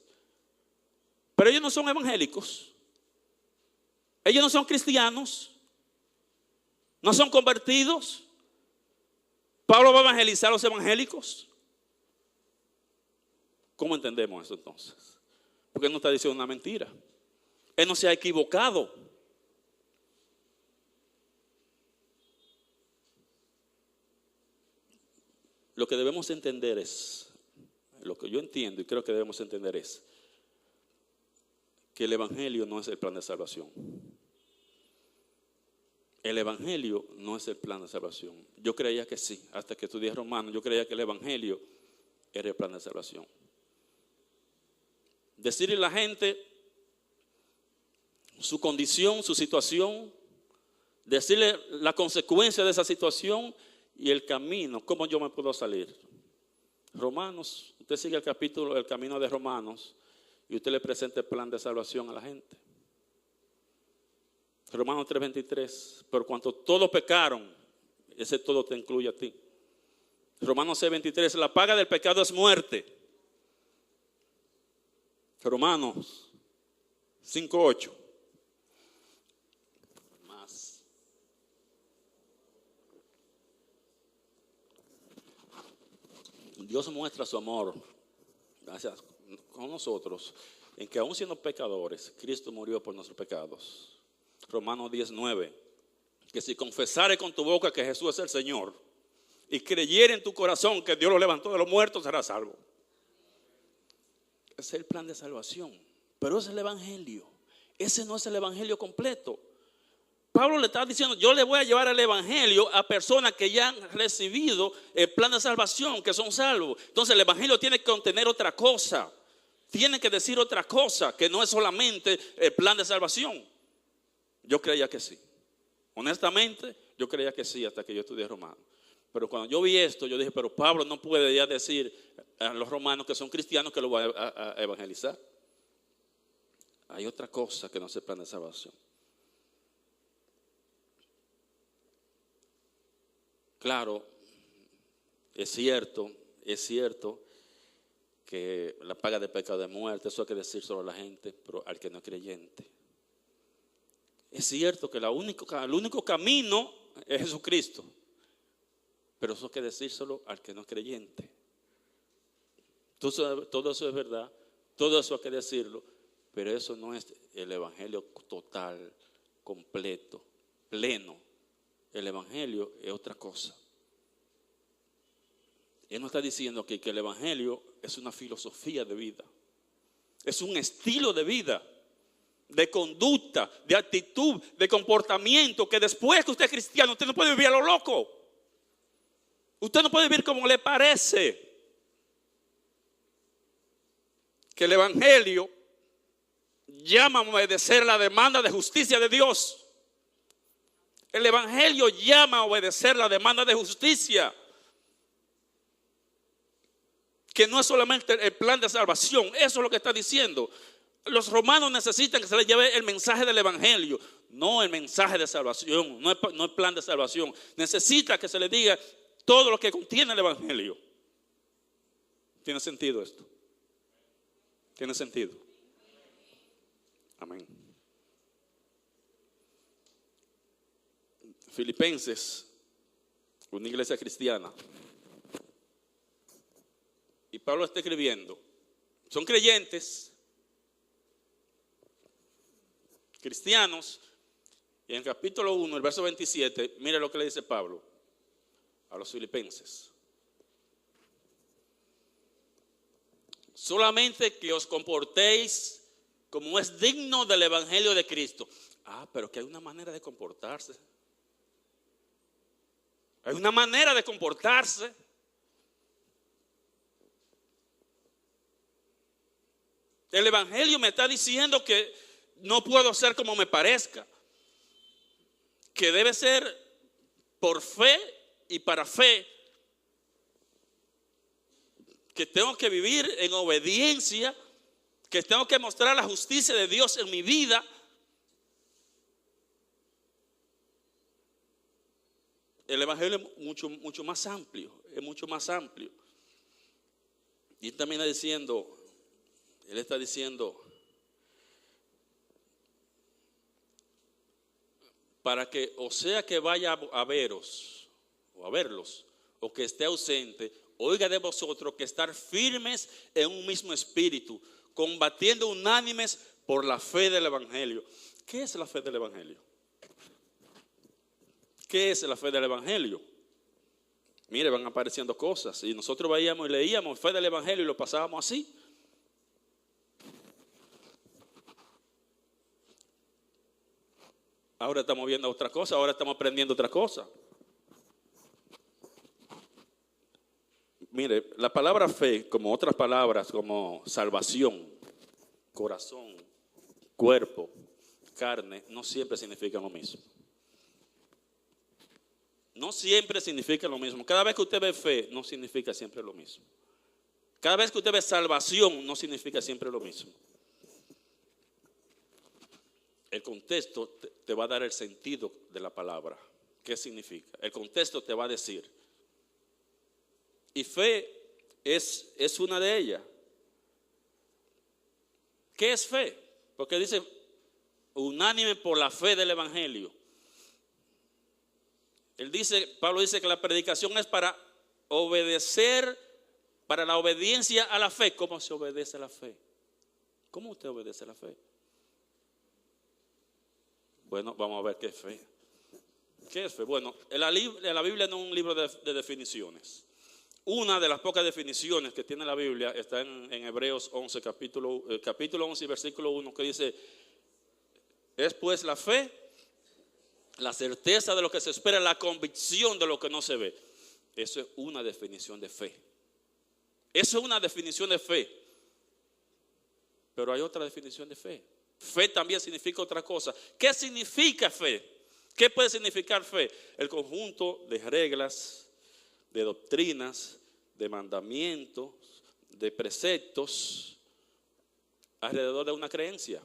Speaker 1: Pero ellos no son evangélicos. Ellos no son cristianos. No son convertidos. Pablo va a evangelizar a los evangélicos. ¿Cómo entendemos eso entonces? Porque Él no está diciendo una mentira. Él no se ha equivocado. Lo que debemos entender es, lo que yo entiendo y creo que debemos entender es que el Evangelio no es el plan de salvación. El Evangelio no es el plan de salvación. Yo creía que sí, hasta que estudié Romanos, yo creía que el Evangelio era el plan de salvación. Decirle a la gente su condición, su situación, decirle la consecuencia de esa situación y el camino, cómo yo me puedo salir. Romanos, usted sigue el camino de Romanos y usted le presenta el plan de salvación a la gente. Romanos 3:23, por cuanto todos pecaron, ese todo te incluye a ti. Romanos 6:23, la paga del pecado es muerte. Romanos 5:8. Más. Dios muestra su amor con nosotros en que aun siendo pecadores, Cristo murió por nuestros pecados. Romanos 10:9, que si confesares con tu boca que Jesús es el Señor y creyere en tu corazón que Dios lo levantó de los muertos, serás salvo. Ese es el plan de salvación, pero ese es el Evangelio. Ese no es el Evangelio completo. Pablo le está diciendo, yo le voy a llevar el Evangelio a personas que ya han recibido el plan de salvación, que son salvos. Entonces el Evangelio tiene que contener otra cosa, tiene que decir otra cosa, que no es solamente el plan de salvación. Yo creía que sí. Honestamente, yo creía que sí hasta que yo estudié Romanos. Pero cuando yo vi esto, yo dije, pero Pablo no puede ya decir a los romanos que son cristianos que lo va a evangelizar. Hay otra cosa que no es el plan de salvación. Claro, es cierto que la paga de pecado es muerte, eso hay que decir solo a la gente, pero al que no es creyente. Es cierto que el único camino es Jesucristo, pero eso hay que decírselo al que no es creyente. Entonces, todo eso es verdad, todo eso hay que decirlo, pero eso no es el Evangelio total, completo, pleno. El Evangelio es otra cosa. Él no está diciendo que el Evangelio es una filosofía de vida, es un estilo de vida, de conducta, de actitud, de comportamiento, que después que usted es cristiano, usted no puede vivir a lo loco. Usted no puede vivir como le parece. Que el Evangelio llama a obedecer la demanda de justicia de Dios. El Evangelio llama a obedecer la demanda de justicia. Que no es solamente el plan de salvación, eso es lo que está diciendo. Los romanos necesitan que se les lleve el mensaje del Evangelio, no el mensaje de salvación, no el plan de salvación. Necesita que se les diga todo lo que contiene el Evangelio. ¿Tiene sentido esto? ¿Tiene sentido? Amén. Filipenses, una iglesia cristiana. Y Pablo está escribiendo. Son creyentes, cristianos. Y en el capítulo 1, el verso 27, mire lo que le dice Pablo a los filipenses. Solamente que os comportéis como es digno del Evangelio de Cristo. Pero que hay una manera de comportarse. Hay una manera de comportarse. El Evangelio me está diciendo que no puedo ser como me parezca. Que debe ser por fe y para fe. Que tengo que vivir en obediencia. Que tengo que mostrar la justicia de Dios en mi vida. El Evangelio es mucho más amplio. Es mucho más amplio. Y también está diciendo, él está diciendo, para que o sea que vaya a veros o a verlos o que esté ausente, oiga de vosotros que estar firmes en un mismo espíritu, combatiendo unánimes por la fe del Evangelio. ¿Qué es la fe del Evangelio? ¿Qué es la fe del Evangelio? Mire, van apareciendo cosas y nosotros veíamos y leíamos fe del Evangelio y lo pasábamos así. Ahora estamos viendo otra cosa, ahora estamos aprendiendo otra cosa. Mire, la palabra fe, como otras palabras como salvación, corazón, cuerpo, carne, no siempre significan lo mismo. No siempre significa lo mismo. Cada vez que usted ve fe, no significa siempre lo mismo. Cada vez que usted ve salvación, no significa siempre lo mismo. El contexto te va a dar el sentido de la palabra. ¿Qué significa? El contexto te va a decir. Y fe es una de ellas. ¿Qué es fe? Porque dice unánime por la fe del Evangelio. Pablo dice que la predicación es para obedecer, para la obediencia a la fe. ¿Cómo se obedece a la fe? ¿Cómo usted obedece a la fe? Bueno, vamos a ver qué es fe. ¿Qué es fe? Bueno, la Biblia no es un libro de definiciones. Una de las pocas definiciones que tiene la Biblia está en Hebreos 11, capítulo 11, versículo 1, que dice, es pues la fe, la certeza de lo que se espera, la convicción de lo que no se ve. Eso es una definición de fe. Eso es una definición de fe. Pero hay otra definición de fe. Fe también significa otra cosa. ¿Qué significa fe? ¿Qué puede significar fe? El conjunto de reglas, de doctrinas, de mandamientos, de preceptos alrededor de una creencia.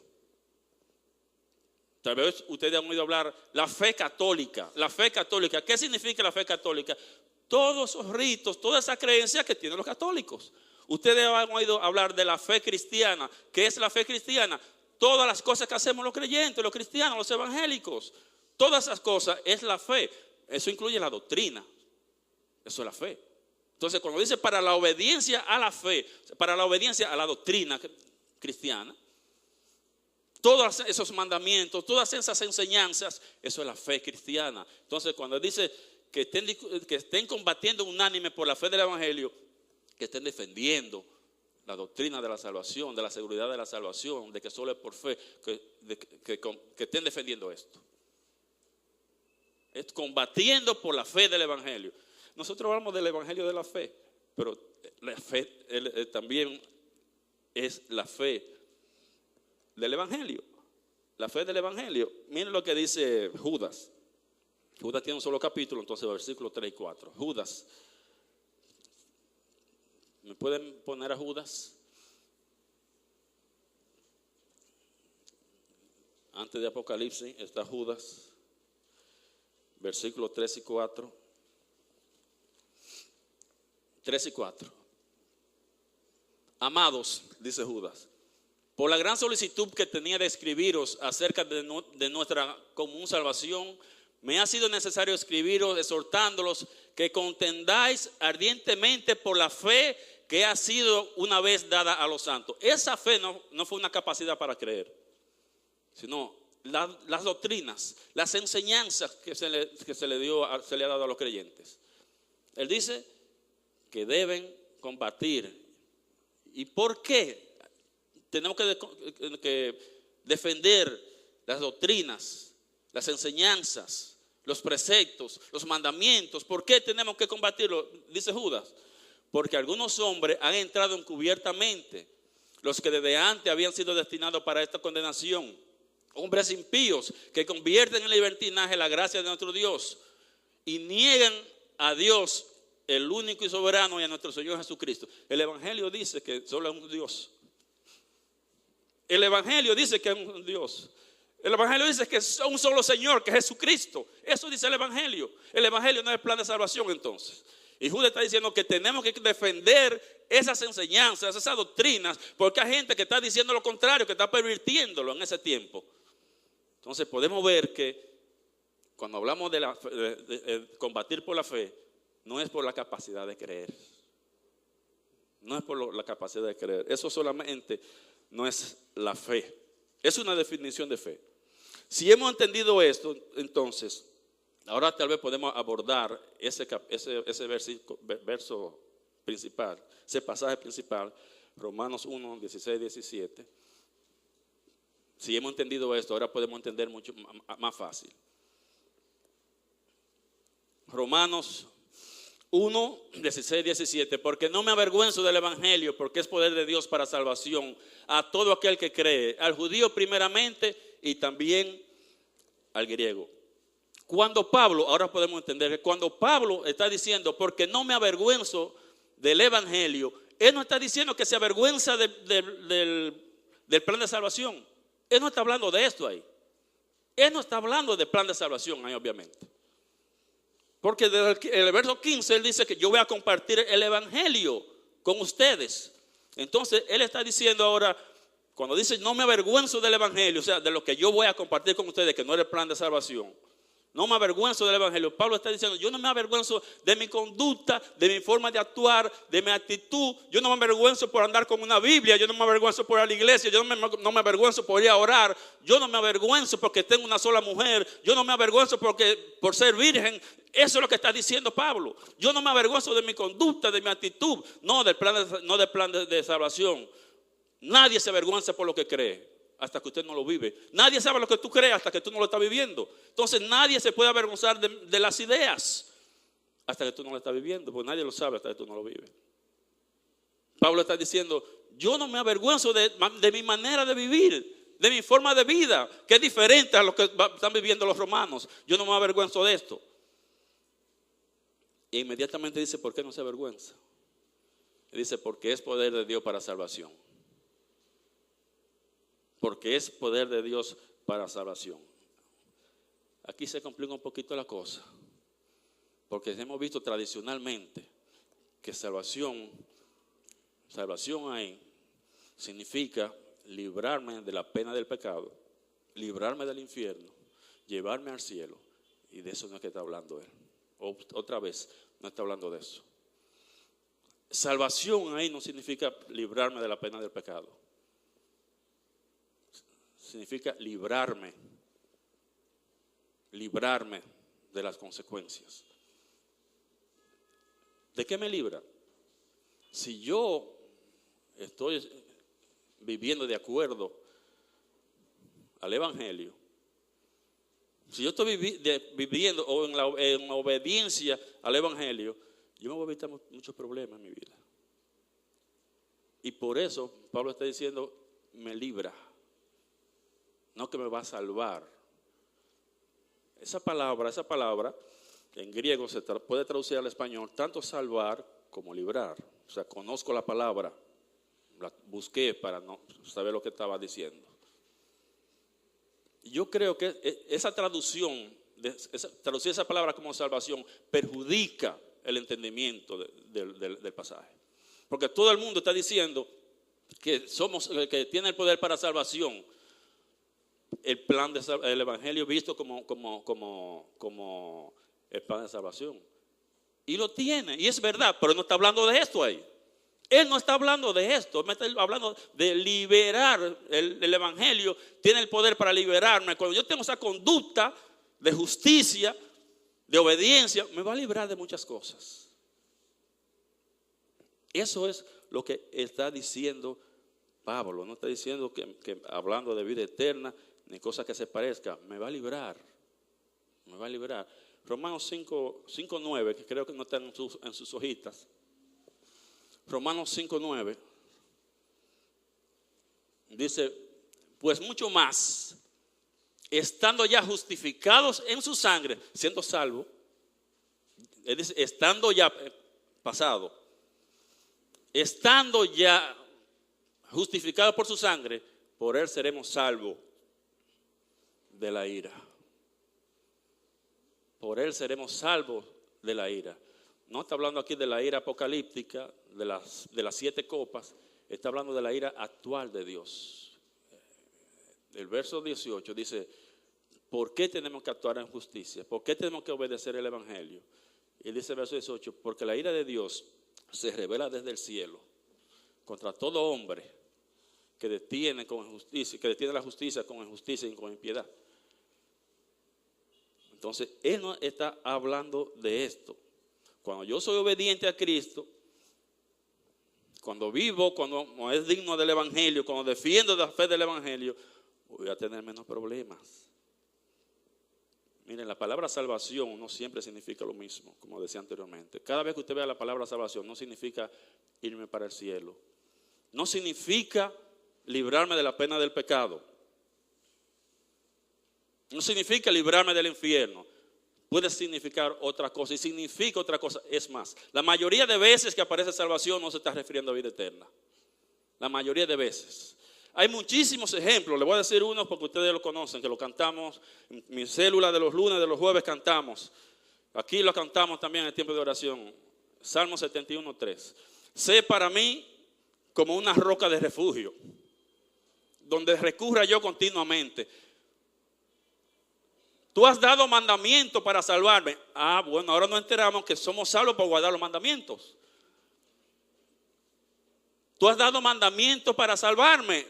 Speaker 1: Tal vez ustedes han oído hablar la fe católica. La fe católica, ¿qué significa la fe católica? Todos esos ritos, toda esa creencia que tienen los católicos. Ustedes han oído hablar de la fe cristiana. ¿Qué es la fe cristiana? Todas las cosas que hacemos los creyentes, los cristianos, los evangélicos. Todas esas cosas es la fe. Eso incluye la doctrina. Eso es la fe. Entonces, cuando dice para la obediencia a la fe, para la obediencia a la doctrina cristiana, todos esos mandamientos, todas esas enseñanzas, eso es la fe cristiana. Entonces, cuando dice que estén combatiendo unánime por la fe del Evangelio, que estén defendiendo la doctrina de la salvación, de la seguridad de la salvación, de que solo es por fe, que estén defendiendo esto. Es combatiendo por la fe del Evangelio. Nosotros hablamos del Evangelio de la fe, pero la fe también es la fe del Evangelio. La fe del Evangelio. Miren lo que dice Judas. Judas tiene un solo capítulo, entonces versículos 3 y 4. Judas. ¿Me pueden poner a Judas? Antes de Apocalipsis está Judas. Versículos 3 y 4. 3 y 4. Amados, dice Judas, por la gran solicitud que tenía de escribiros acerca de nuestra común salvación, me ha sido necesario escribiros exhortándolos que contendáis ardientemente por la fe que ha sido una vez dada a los santos. Esa fe no fue una capacidad para creer, sino las doctrinas, las enseñanzas que se le ha dado a los creyentes. Él dice que deben combatir. ¿Y por qué? Tenemos que defender las doctrinas, las enseñanzas, los preceptos, los mandamientos. ¿Por qué tenemos que combatirlo? Dice Judas, porque algunos hombres han entrado encubiertamente, los que desde antes habían sido destinados para esta condenación. Hombres impíos que convierten en libertinaje la gracia de nuestro Dios y niegan a Dios, el único y soberano, y a nuestro Señor Jesucristo. El Evangelio dice que solo es un Dios. El Evangelio dice que es un Dios. El Evangelio dice que es un solo Señor, que es Jesucristo. Eso dice el Evangelio. El Evangelio no es el plan de salvación entonces. Y Judas está diciendo que tenemos que defender esas enseñanzas, esas doctrinas, porque hay gente que está diciendo lo contrario, que está pervirtiéndolo en ese tiempo. Entonces podemos ver que cuando hablamos de combatir por la fe, no es por la capacidad de creer. No es por la capacidad de creer. Eso solamente no es la fe. Es una definición de fe. Si hemos entendido esto, entonces, ahora tal vez podemos abordar ese verso principal, ese pasaje principal, Romanos 1, 16, 17. Si hemos entendido esto, ahora podemos entender mucho más fácil. Romanos 1, 16, 17. Porque no me avergüenzo del evangelio, porque es poder de Dios para salvación a todo aquel que cree, al judío primeramente y también al griego. Cuando Pablo, ahora podemos entender que cuando Pablo está diciendo, porque no me avergüenzo del evangelio, él no está diciendo que se avergüenza del plan de salvación. Él no está hablando de esto ahí. Él no está hablando del plan de salvación ahí, obviamente. Porque desde el verso 15 él dice que yo voy a compartir el evangelio con ustedes. Entonces él está diciendo ahora, cuando dice no me avergüenzo del evangelio, o sea, de lo que yo voy a compartir con ustedes, que no es el plan de salvación. No me avergüenzo del evangelio. Pablo está diciendo, yo no me avergüenzo de mi conducta, de mi forma de actuar, de mi actitud. Yo no me avergüenzo por andar con una Biblia, yo no me avergüenzo por ir a la iglesia, yo no me avergüenzo por ir a orar, yo no me avergüenzo porque tengo una sola mujer, yo no me avergüenzo por ser virgen. Eso es lo que está diciendo Pablo. Yo no me avergüenzo de mi conducta, de mi actitud, no del plan de salvación. Nadie se avergüenza por lo que cree hasta que usted no lo vive. Nadie sabe lo que tú crees hasta que tú no lo estás viviendo. Entonces nadie se puede avergonzar de las ideas hasta que tú no lo estás viviendo, porque nadie lo sabe hasta que tú no lo vives. Pablo está diciendo, yo no me avergüenzo de mi manera de vivir, de mi forma de vida, que es diferente a lo que están viviendo los romanos. Yo no me avergüenzo de esto. E inmediatamente dice, ¿por qué no se avergüenza? Él dice, porque es poder de Dios para salvación. Porque es poder de Dios para salvación. Aquí se complica un poquito la cosa. Porque hemos visto tradicionalmente que salvación ahí significa librarme de la pena del pecado, librarme del infierno, llevarme al cielo. Y de eso no es que está hablando él. Otra vez, no está hablando de eso. Salvación ahí no significa librarme de la pena del pecado. Significa librarme de las consecuencias. ¿De qué me libra? Si yo estoy viviendo de acuerdo al evangelio, si yo estoy viviendo o en obediencia al evangelio, yo me voy a evitar muchos problemas en mi vida. Y por eso Pablo está diciendo, me libra. No que me va a salvar. Esa palabra en griego se puede traducir al español tanto salvar como librar. O sea, conozco la palabra, la busqué para no saber lo que estaba diciendo. Yo creo que esa traducir esa palabra como salvación perjudica el entendimiento del pasaje. Porque todo el mundo está diciendo que tiene el poder para salvación. El plan del evangelio visto como el plan de salvación. Y lo tiene, y es verdad, pero no está hablando de esto ahí. Él no está hablando de esto, me está hablando de liberar. El evangelio tiene el poder para liberarme. Cuando yo tengo esa conducta de justicia, de obediencia, me va a librar de muchas cosas. Eso es lo que está diciendo Pablo. No está diciendo que hablando de vida eterna ni cosa que se parezca, me va a librar. Romanos 5:9, que creo que no están en sus hojitas. Romanos 5:9 dice, pues mucho más, estando ya justificados en su sangre, siendo salvos, él dice, estando ya pasado, estando ya justificados por su sangre, por él seremos salvos de la ira. Por él seremos salvos de la ira. No está hablando aquí de la ira apocalíptica, de las 7 copas. Está hablando de la ira actual de Dios. El verso 18 dice, ¿por qué tenemos que actuar en justicia? ¿Por qué tenemos que obedecer el evangelio? Y dice el verso 18, porque la ira de Dios se revela desde el cielo contra todo hombre que detiene con injusticia, que detiene la justicia con injusticia y con impiedad. Entonces, él no está hablando de esto. Cuando yo soy obediente a Cristo, cuando vivo, cuando es digno del Evangelio, cuando defiendo la fe del Evangelio, voy a tener menos problemas. Miren, la palabra salvación no siempre significa lo mismo, como decía anteriormente. Cada vez que usted vea la palabra salvación, no significa irme para el cielo. No significa librarme de la pena del pecado. No significa librarme del infierno. Puede significar otra cosa y significa otra cosa. Es más, la mayoría de veces que aparece salvación no se está refiriendo a vida eterna. La mayoría de veces. Hay muchísimos ejemplos, le voy a decir uno porque ustedes lo conocen, que lo cantamos en mi célula de los lunes, de los jueves cantamos. Aquí lo cantamos también en el tiempo de oración. Salmo 71:3. Sé para mí como una roca de refugio, donde recurra yo continuamente. Tú has dado mandamientos para salvarme. Bueno, ahora nos enteramos que somos salvos por guardar los mandamientos. Tú has dado mandamientos para salvarme.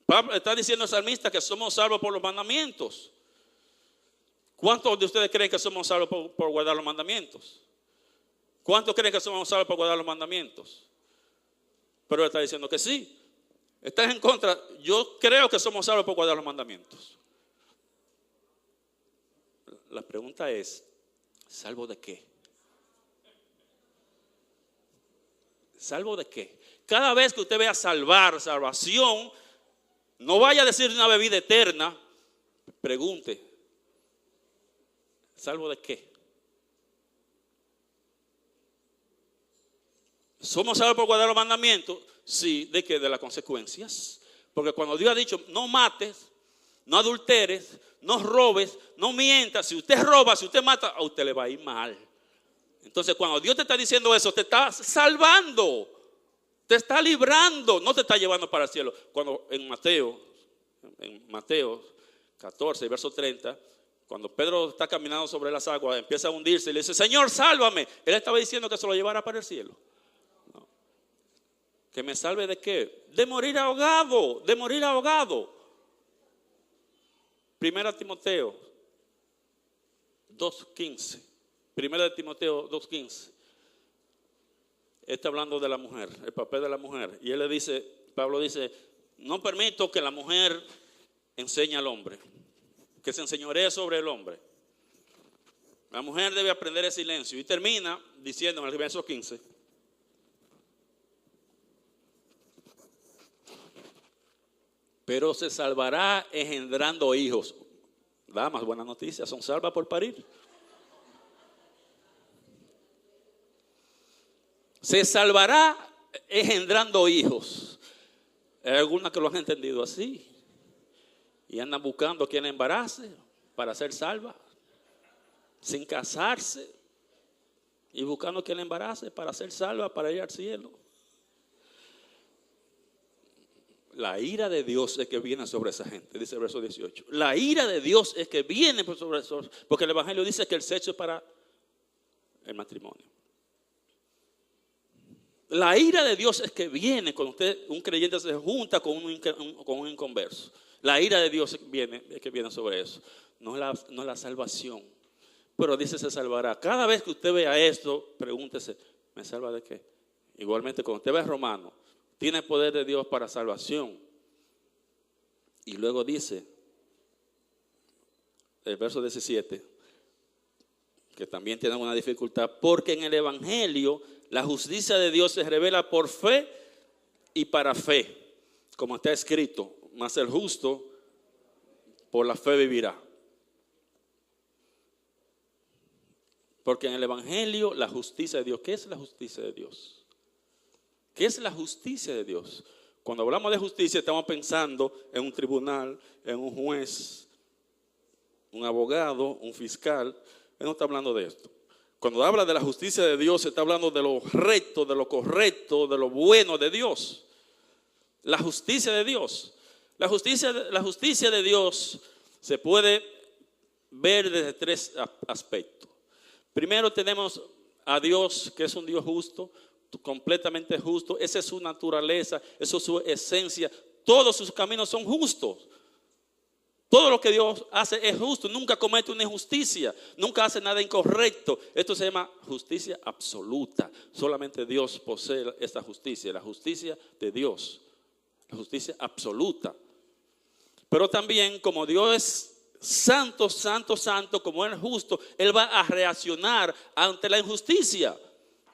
Speaker 1: Pablo está diciendo al salmista que somos salvos por los mandamientos. ¿Cuántos de ustedes creen que somos salvos por guardar los mandamientos? ¿Cuántos creen que somos salvos por guardar los mandamientos? Pero él está diciendo que sí. Estás en contra. Yo creo que somos salvos por guardar los mandamientos. La pregunta es, ¿salvo de qué? ¿Salvo de qué? Cada vez que usted vea salvación, no vaya a decir una bebida eterna, pregunte, ¿salvo de qué? ¿Somos salvos por guardar los mandamientos? Sí, ¿de qué? De las consecuencias. Porque cuando Dios ha dicho, no mates, no adulteres, no robes, no mientas. Si usted roba, si usted mata, a usted le va a ir mal. Entonces, cuando Dios te está diciendo eso, te está salvando, te está librando, no te está llevando para el cielo. Cuando en Mateo 14, verso 30, cuando Pedro está caminando sobre las aguas, empieza a hundirse y le dice, Señor, sálvame. Él estaba diciendo que se lo llevara para el cielo. No. ¿Que me salve de qué? De morir ahogado, de morir ahogado. Primera Timoteo 2:15. Primera de Timoteo 2:15. Está hablando de la mujer, el papel de la mujer. Y él le dice, Pablo dice, no permito que la mujer enseñe al hombre, que se enseñoree sobre el hombre. La mujer debe aprender el silencio. Y termina diciendo en el verso 15. Pero se salvará engendrando hijos. Damas, buenas noticias, son salvas por parir. Se salvará engendrando hijos. Hay algunas que lo han entendido así. Y andan buscando quien embarace para ser salva. Sin casarse. Y buscando quien embarace para ser salva, para ir al cielo. La ira de Dios es que viene sobre esa gente, dice el verso 18. La ira de Dios es que viene sobre eso, porque el Evangelio dice que el sexo es para el matrimonio. La ira de Dios es que viene cuando un creyente se junta con un inconverso. La ira de Dios es que viene sobre eso, no la salvación. Pero dice se salvará. Cada vez que usted vea esto, pregúntese, ¿me salva de qué? Igualmente cuando usted ve a Romano, tiene poder de Dios para salvación. Y luego dice, el verso 17, que también tiene una dificultad, porque en el Evangelio la justicia de Dios se revela por fe y para fe, como está escrito, mas el justo por la fe vivirá. Porque en el Evangelio la justicia de Dios, ¿qué es la justicia de Dios? ¿Qué es la justicia de Dios? Cuando hablamos de justicia estamos pensando en un tribunal, en un juez, un abogado, un fiscal. Él no está hablando de esto. Cuando habla de la justicia de Dios, está hablando de lo recto, de lo correcto, de lo bueno de Dios. La justicia de Dios. La justicia de Dios se puede ver desde tres aspectos. Primero tenemos a Dios, que es un Dios justo, completamente justo. Esa es su naturaleza, eso es su esencia. Todos sus caminos son justos. Todo lo que Dios hace es justo. Nunca comete una injusticia. Nunca hace nada incorrecto. Esto se llama justicia absoluta. Solamente Dios posee esta justicia. La justicia de Dios. La justicia absoluta. Pero también como Dios es santo, santo, santo, como Él es justo, Él va a reaccionar ante la injusticia.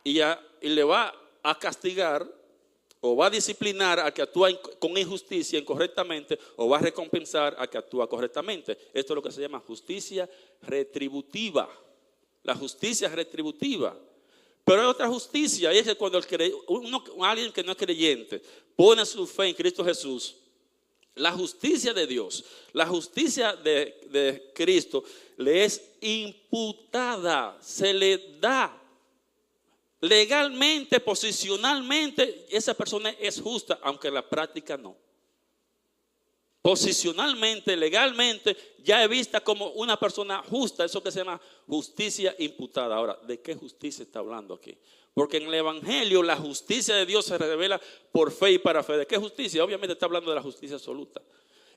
Speaker 1: Y le va a castigar o va a disciplinar al que actúa con injusticia, incorrectamente, o va a recompensar al que actúa correctamente. Esto es lo que se llama justicia retributiva. La justicia retributiva. Pero hay otra justicia, y es que cuando alguien que no es creyente pone su fe en Cristo Jesús, la justicia de Dios, la justicia de Cristo le es imputada, se le da. Legalmente, posicionalmente, esa persona es justa, aunque en la práctica no. Posicionalmente, legalmente, ya es vista como una persona justa, eso que se llama justicia imputada. Ahora, ¿de qué justicia está hablando aquí? Porque en el Evangelio la justicia de Dios se revela por fe y para fe. ¿De qué justicia? Obviamente está hablando de la justicia absoluta.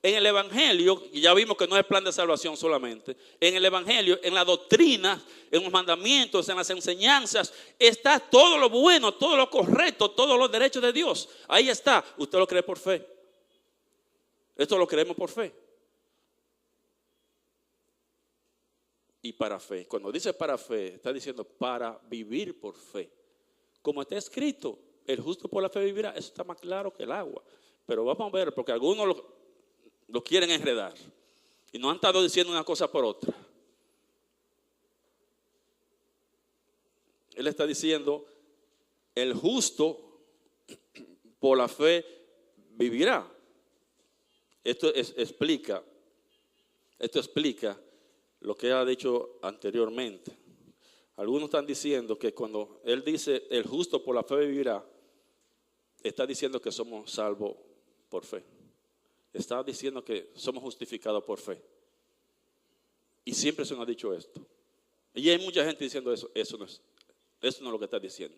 Speaker 1: En el Evangelio, y ya vimos que no es plan de salvación solamente, en el Evangelio, en la doctrina, en los mandamientos, en las enseñanzas, está todo lo bueno, todo lo correcto, todos los derechos de Dios. Ahí está, usted lo cree por fe. Esto lo creemos por fe. Y para fe, cuando dice para fe, está diciendo para vivir por fe. Como está escrito, el justo por la fe vivirá, eso está más claro que el agua. Pero vamos a ver, porque algunos lo quieren enredar y no han estado diciendo una cosa por otra. Él está diciendo, el justo por la fe vivirá. Esto explica lo que ha dicho anteriormente. Algunos están diciendo que cuando él dice el justo por la fe vivirá, está diciendo que somos salvos por fe. Está diciendo que somos justificados por fe. Y siempre se nos ha dicho esto. Y hay mucha gente diciendo eso. Eso no es lo que está diciendo.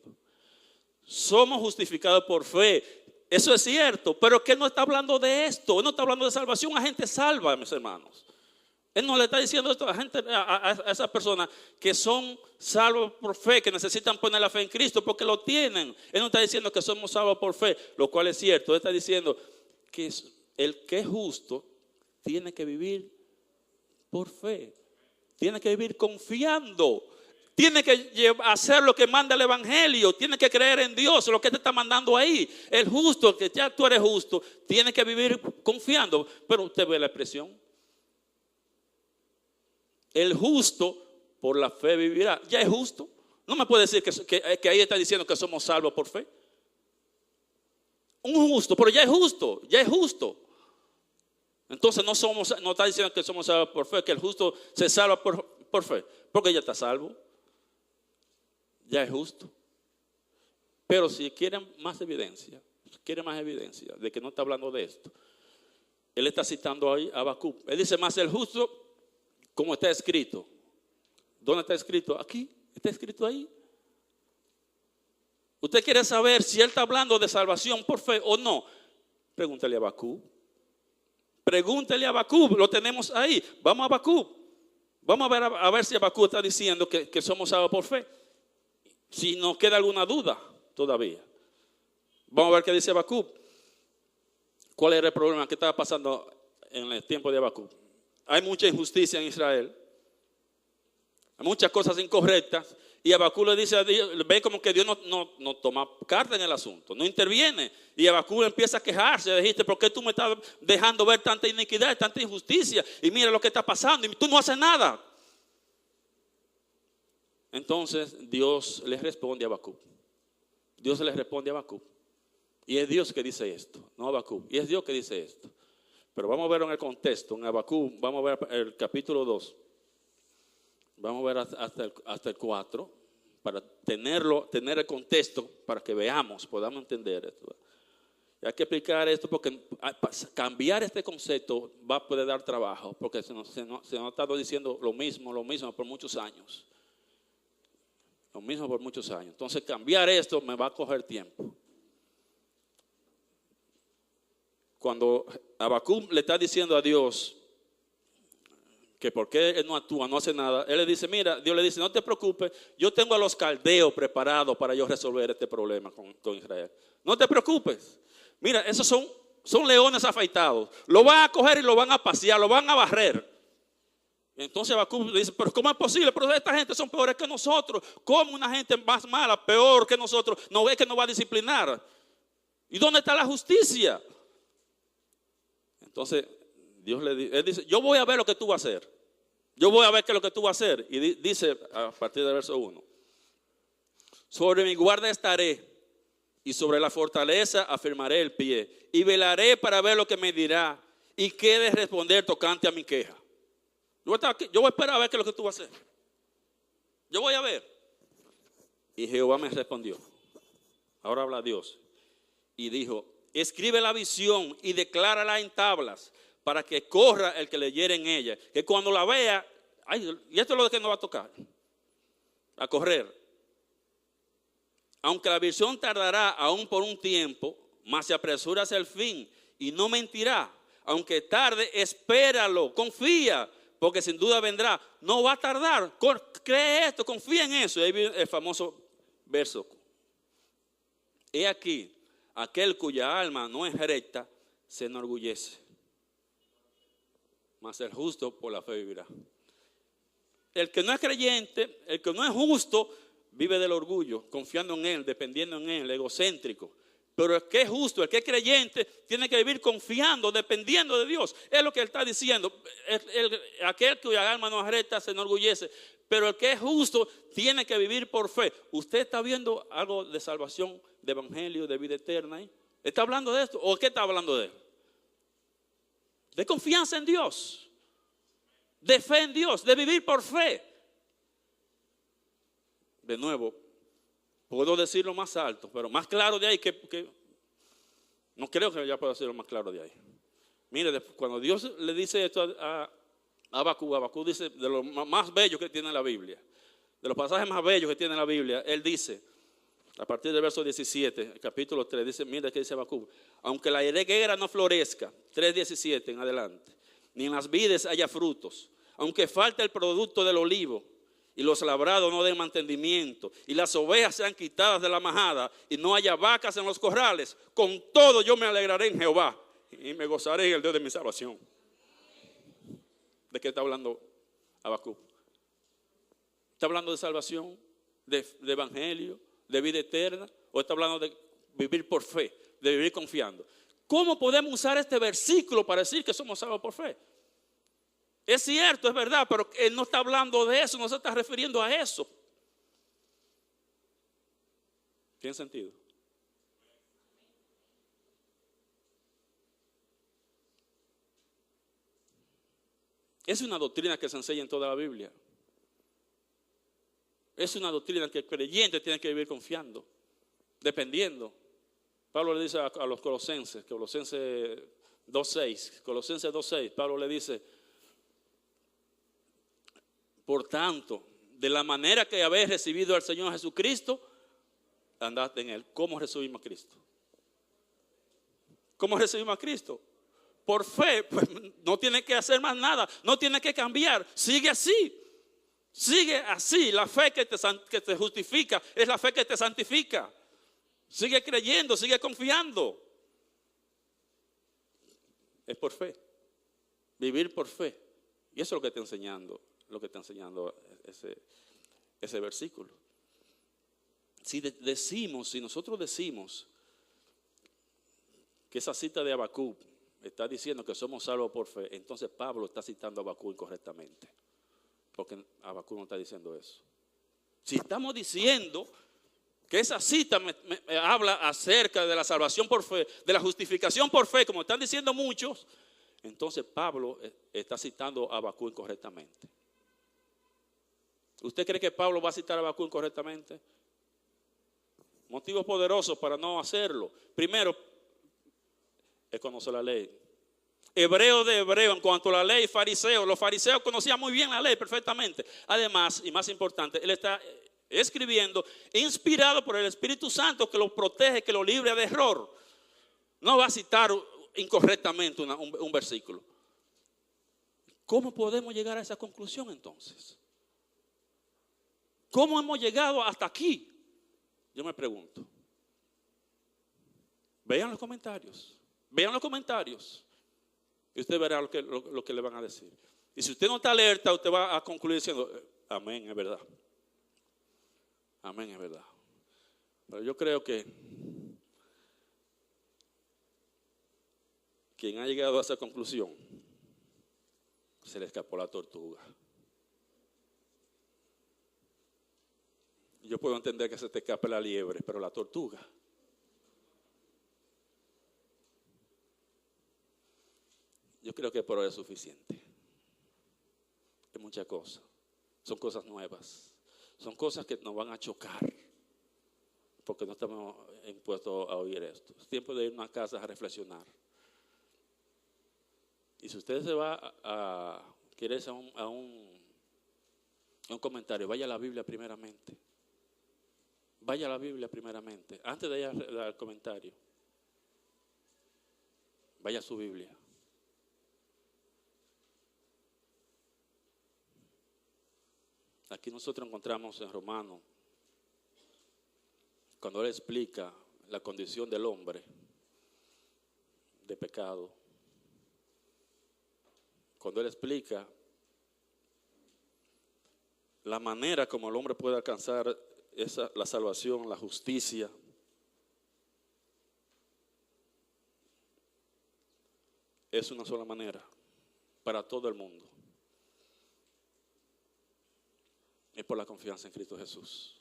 Speaker 1: Somos justificados por fe. Eso es cierto. Pero que él no está hablando de esto. Él no está hablando de salvación. A gente salva, mis hermanos. Él no le está diciendo esto a esas personas que son salvos por fe, que necesitan poner la fe en Cristo porque lo tienen. Él no está diciendo que somos salvos por fe, lo cual es cierto. Él está diciendo que el que es justo tiene que vivir por fe. Tiene que vivir confiando. Tiene que hacer lo que manda el Evangelio. Tiene que creer en Dios, lo que te está mandando ahí. El justo, que ya tú eres justo, tiene que vivir confiando. Pero usted ve la expresión. El justo por la fe vivirá. Ya es justo. No me puede decir que ahí está diciendo que somos salvos por fe. Un justo, pero ya es justo. Ya es justo. Entonces no está diciendo que somos salvos por fe, que el justo se salva por fe, porque ya está salvo. Ya es justo. Pero si quieren más evidencia de que no está hablando de esto, él está citando ahí a Habacuc. Él dice más el justo, como está escrito. ¿Dónde está escrito? Aquí, está escrito ahí. Usted quiere saber si él está hablando de salvación por fe o no. Pregúntale a Habacuc. Pregúntale a Habacuc, lo tenemos ahí. Vamos a Habacuc. Vamos a ver si Habacuc está diciendo que somos salvos por fe. Si nos queda alguna duda todavía. Vamos a ver qué dice Habacuc. ¿Cuál era el problema que estaba pasando en el tiempo de Habacuc? Hay mucha injusticia en Israel. Hay muchas cosas incorrectas. Y Habacuc le dice a Dios, ve como que Dios no toma carta en el asunto, no interviene. Y Habacuc empieza a quejarse, dijiste, ¿por qué tú me estás dejando ver tanta iniquidad, tanta injusticia? Y mira lo que está pasando y tú no haces nada. Entonces Dios le responde a Habacuc. Dios le responde a Habacuc. Y es Dios que dice esto, no Habacuc. Y es Dios que dice esto. Pero vamos a ver en el contexto, en Habacuc, vamos a ver el capítulo 2. Vamos a ver hasta el 4, para tener el contexto, para que veamos, podamos entender esto. Y hay que explicar esto porque cambiar este concepto va a poder dar trabajo, porque se nos ha estado diciendo lo mismo por muchos años. Lo mismo por muchos años. Entonces cambiar esto me va a coger tiempo. Cuando Habacuc le está diciendo a Dios que por qué él no actúa, no hace nada, él le dice, mira, Dios le dice, no te preocupes, yo tengo a los caldeos preparados para yo resolver este problema con Israel. No te preocupes. Mira, esos son leones afeitados. Lo van a coger y lo van a pasear, lo van a barrer. Entonces Habacuc dice, pero ¿cómo es posible? Pero esta gente son peores que nosotros. ¿Cómo una gente más mala, peor que nosotros, no ve que nos va a disciplinar? ¿Y dónde está la justicia? Entonces Dios él dice, yo voy a ver lo que tú vas a hacer. Yo voy a ver qué es lo que tú vas a hacer. Y dice a partir del verso 1. Sobre mi guarda estaré y sobre la fortaleza afirmaré el pie. Y velaré para ver lo que me dirá y qué de responder tocante a mi queja. Yo voy a estar aquí, yo voy a esperar a ver qué es lo que tú vas a hacer. Yo voy a ver. Y Jehová me respondió. Ahora habla Dios. Y dijo, escribe la visión y declárala en tablas para que corra el que leyere en ella. Que cuando la vea, ay, y esto es lo que nos va a tocar. A correr. Aunque la visión tardará aún por un tiempo, mas se apresura hacia el fin y no mentirá. Aunque tarde, espéralo, confía. Porque sin duda vendrá, no va a tardar, cree esto, confía en eso. Y ahí viene el famoso verso. He aquí, aquel cuya alma no es recta, se enorgullece. Mas el justo por la fe vivirá. El que no es creyente, el que no es justo, vive del orgullo, confiando en él, dependiendo en él, egocéntrico. Pero el que es justo, el que es creyente, tiene que vivir confiando, dependiendo de Dios. Es lo que él está diciendo. Aquel cuya alma no es recta se enorgullece. Pero el que es justo tiene que vivir por fe. ¿Usted está viendo algo de salvación, de evangelio, de vida eterna ahí? ¿Está hablando de esto? ¿O qué está hablando de él? De confianza en Dios. De fe en Dios. De vivir por fe. De nuevo. Puedo decirlo más alto, pero más claro de ahí que no creo que ya pueda decirlo más claro de ahí. Mire, cuando Dios le dice esto a Habacuc dice de lo más bello que tiene la Biblia, de los pasajes más bellos que tiene la Biblia, él dice, a partir del verso 17, el capítulo 3, dice, mira que dice Habacuc, aunque la higuera no florezca, 3:17 en adelante, ni en las vides haya frutos, aunque falte el producto del olivo, y los labrados no den mantenimiento, y las ovejas sean quitadas de la majada, y no haya vacas en los corrales, con todo yo me alegraré en Jehová, y me gozaré en el Dios de mi salvación. ¿De qué está hablando Habacuc? ¿Está hablando de salvación, de evangelio, de vida eterna? ¿O está hablando de vivir por fe, de vivir confiando? ¿Cómo podemos usar este versículo para decir que somos salvos por fe? Es cierto, es verdad, pero él no está hablando de eso, no se está refiriendo a eso. ¿Tiene sentido? Es una doctrina que se enseña en toda la Biblia. Es una doctrina que el creyente tiene que vivir confiando, dependiendo. Pablo le dice a los Colosenses 2:6, Pablo le dice, por tanto, de la manera que habéis recibido al Señor Jesucristo, andad en Él. ¿Cómo recibimos a Cristo? ¿Cómo recibimos a Cristo? Por fe, pues no tiene que hacer más nada, no tiene que cambiar, sigue así. Sigue así, la fe que te justifica es la fe que te santifica. Sigue creyendo, sigue confiando. Es por fe, vivir por fe. Y eso es lo que está enseñando. Lo que está enseñando ese versículo. Si nosotros decimos que esa cita de Habacuc está diciendo que somos salvos por fe, entonces Pablo está citando a Habacuc incorrectamente, porque Habacuc no está diciendo eso. Si estamos diciendo que esa cita me habla acerca de la salvación por fe, de la justificación por fe, como están diciendo muchos, entonces Pablo está citando a Habacuc incorrectamente. ¿Usted cree que Pablo va a citar a Habacuc incorrectamente? Motivos poderosos para no hacerlo. Primero, es conocer la ley. Hebreo de hebreo en cuanto a la ley, fariseo. Los fariseos conocían muy bien la ley perfectamente. Además, y más importante, él está escribiendo, inspirado por el Espíritu Santo que lo protege, que lo libre de error. No va a citar incorrectamente un versículo. ¿Cómo podemos llegar a esa conclusión entonces? ¿Cómo hemos llegado hasta aquí? Yo me pregunto. Vean los comentarios. Vean los comentarios. Y usted verá lo que le van a decir. Y si usted no está alerta, usted va a concluir diciendo, amén, es verdad. Amén, es verdad. Pero yo creo que quien ha llegado a esa conclusión se le escapó la tortuga. Yo puedo entender que se te escape la liebre, pero la tortuga. Yo creo que por hoy es suficiente. Hay muchas cosas. Son cosas nuevas. Son cosas que nos van a chocar. Porque no estamos impuestos a oír esto. Es tiempo de ir a una casa a reflexionar. Y si usted se va quiere ir a un comentario, vaya a la Biblia primeramente. Vaya a la Biblia primeramente. Antes de ir al comentario, vaya a su Biblia. Aquí nosotros encontramos en Romanos, cuando él explica la condición del hombre de pecado, cuando él explica la manera como el hombre puede alcanzar la salvación, la justicia, es una sola manera para todo el mundo. Es por la confianza en Cristo Jesús.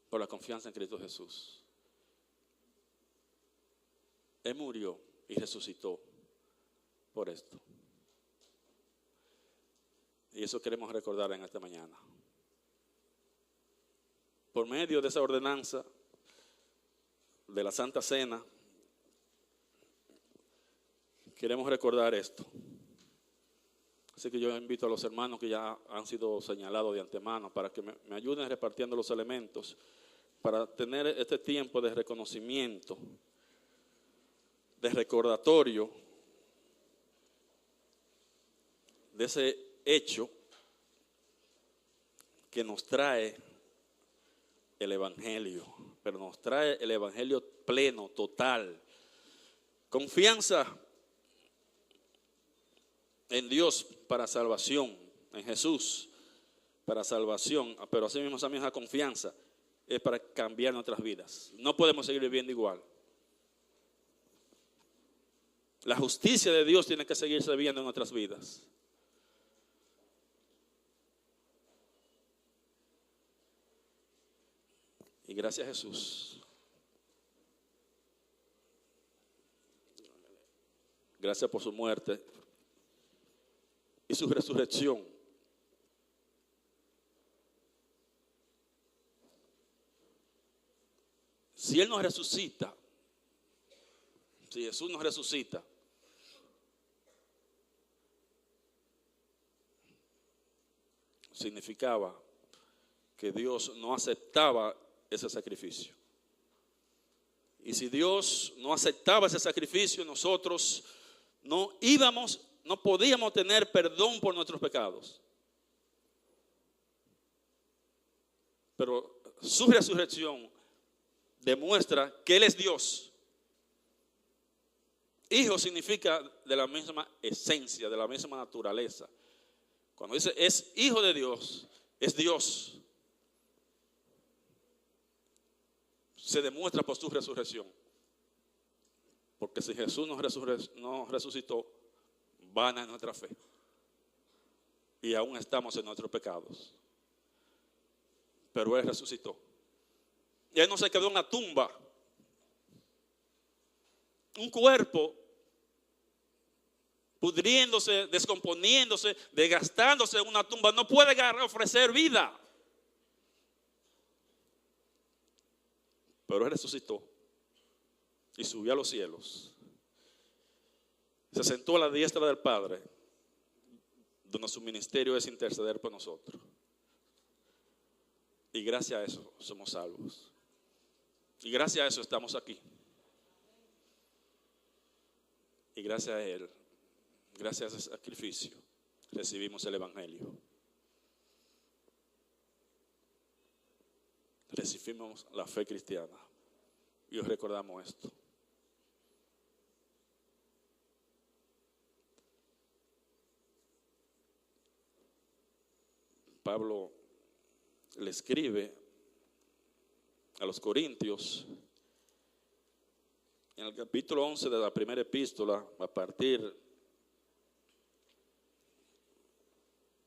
Speaker 1: Por la confianza en Cristo Jesús. Él murió y resucitó por esto. Y eso queremos recordar en esta mañana. Por medio de esa ordenanza de la Santa Cena, queremos recordar esto. Así que yo invito a los hermanos que ya han sido señalados de antemano para que me ayuden repartiendo los elementos para tener este tiempo de reconocimiento, de recordatorio de ese hecho que nos trae el Evangelio, pero nos trae el Evangelio pleno, total. Confianza en Dios para salvación, en Jesús para salvación, pero así mismo esa misma confianza es para cambiar nuestras vidas. No podemos seguir viviendo igual. La justicia de Dios tiene que seguirse viviendo en nuestras vidas. Y gracias a Jesús. Gracias por su muerte y su resurrección. Si Él nos resucita, si Jesús nos resucita, significaba que Dios no aceptaba ese sacrificio. Y si Dios no aceptaba ese sacrificio, nosotros no podíamos tener perdón por nuestros pecados. Pero su resurrección demuestra que Él es Dios. Hijo significa de la misma esencia, de la misma naturaleza. Cuando dice es hijo de Dios, es Dios. Se demuestra por su resurrección. Porque si Jesús no resucitó, vana es nuestra fe. Y aún estamos en nuestros pecados. Pero Él resucitó. Y Él no se quedó en la tumba. Un cuerpo pudriéndose, descomponiéndose, desgastándose en una tumba, no puede ofrecer vida. Pero Él resucitó y subió a los cielos. Se sentó a la diestra del Padre, donde su ministerio es interceder por nosotros. Y gracias a eso somos salvos. Y gracias a eso estamos aquí. Y gracias a Él, gracias a ese sacrificio, recibimos el Evangelio. Recibimos la fe cristiana. Y os recordamos esto. Pablo le escribe a los Corintios en el capítulo 11 de la primera epístola, a partir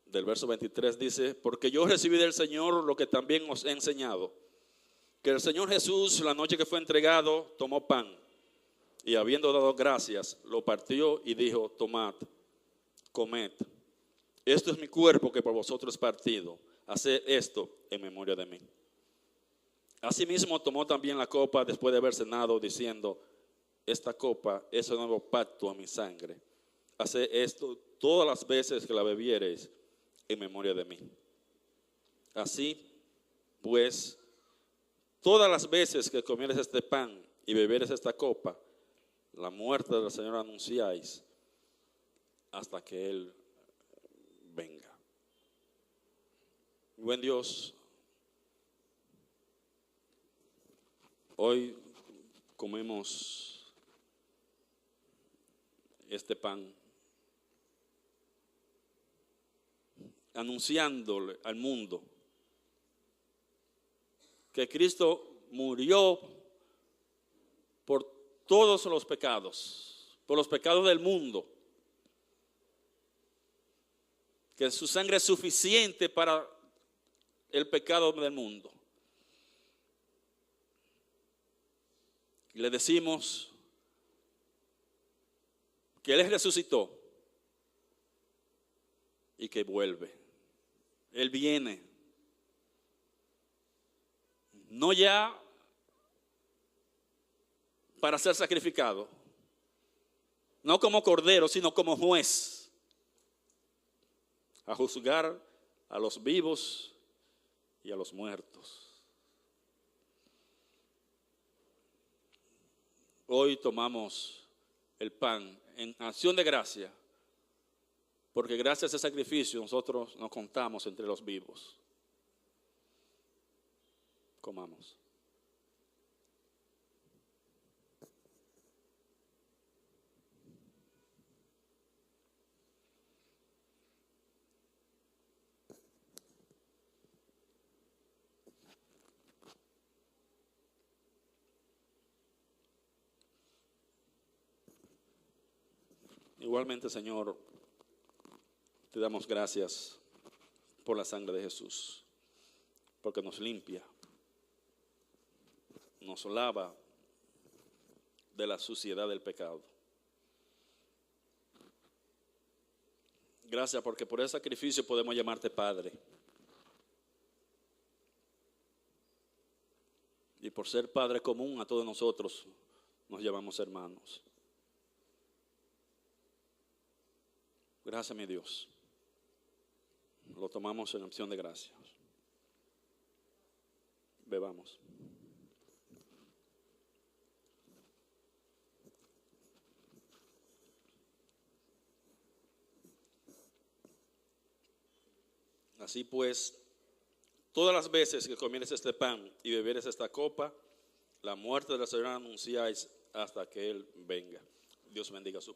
Speaker 1: del verso 23, dice: porque yo recibí del Señor lo que también os he enseñado, que el Señor Jesús, la noche que fue entregado, tomó pan, y habiendo dado gracias, lo partió y dijo: tomad, comed, esto es mi cuerpo que por vosotros es partido, haced esto en memoria de mí. Asimismo tomó también la copa después de haber cenado, diciendo: esta copa es el nuevo pacto a mi sangre, haced esto todas las veces que la bebiereis en memoria de mí. Así pues, todas las veces que comieres este pan y bebieres esta copa, la muerte del Señor anunciáis hasta que Él venga. Buen Dios, hoy comemos este pan anunciándole al mundo que Cristo murió por todos los pecados, por los pecados del mundo, que su sangre es suficiente para el pecado del mundo. Y le decimos que Él resucitó y que vuelve. Él viene. No ya para ser sacrificado, no como cordero, sino como juez, a juzgar a los vivos y a los muertos. Hoy tomamos el pan en acción de gracia, porque gracias a ese sacrificio nosotros nos contamos entre los vivos. Comamos. Igualmente, Señor, te damos gracias por la sangre de Jesús, porque nos limpia, nos lava de la suciedad del pecado. Gracias porque por ese sacrificio podemos llamarte Padre. Y por ser Padre común a todos nosotros, nos llamamos hermanos. Gracias, mi Dios. Lo tomamos en acción de gracias. Bebamos. Así pues, todas las veces que comieres este pan y bebieres esta copa, la muerte del Señor anunciáis hasta que Él venga. Dios bendiga su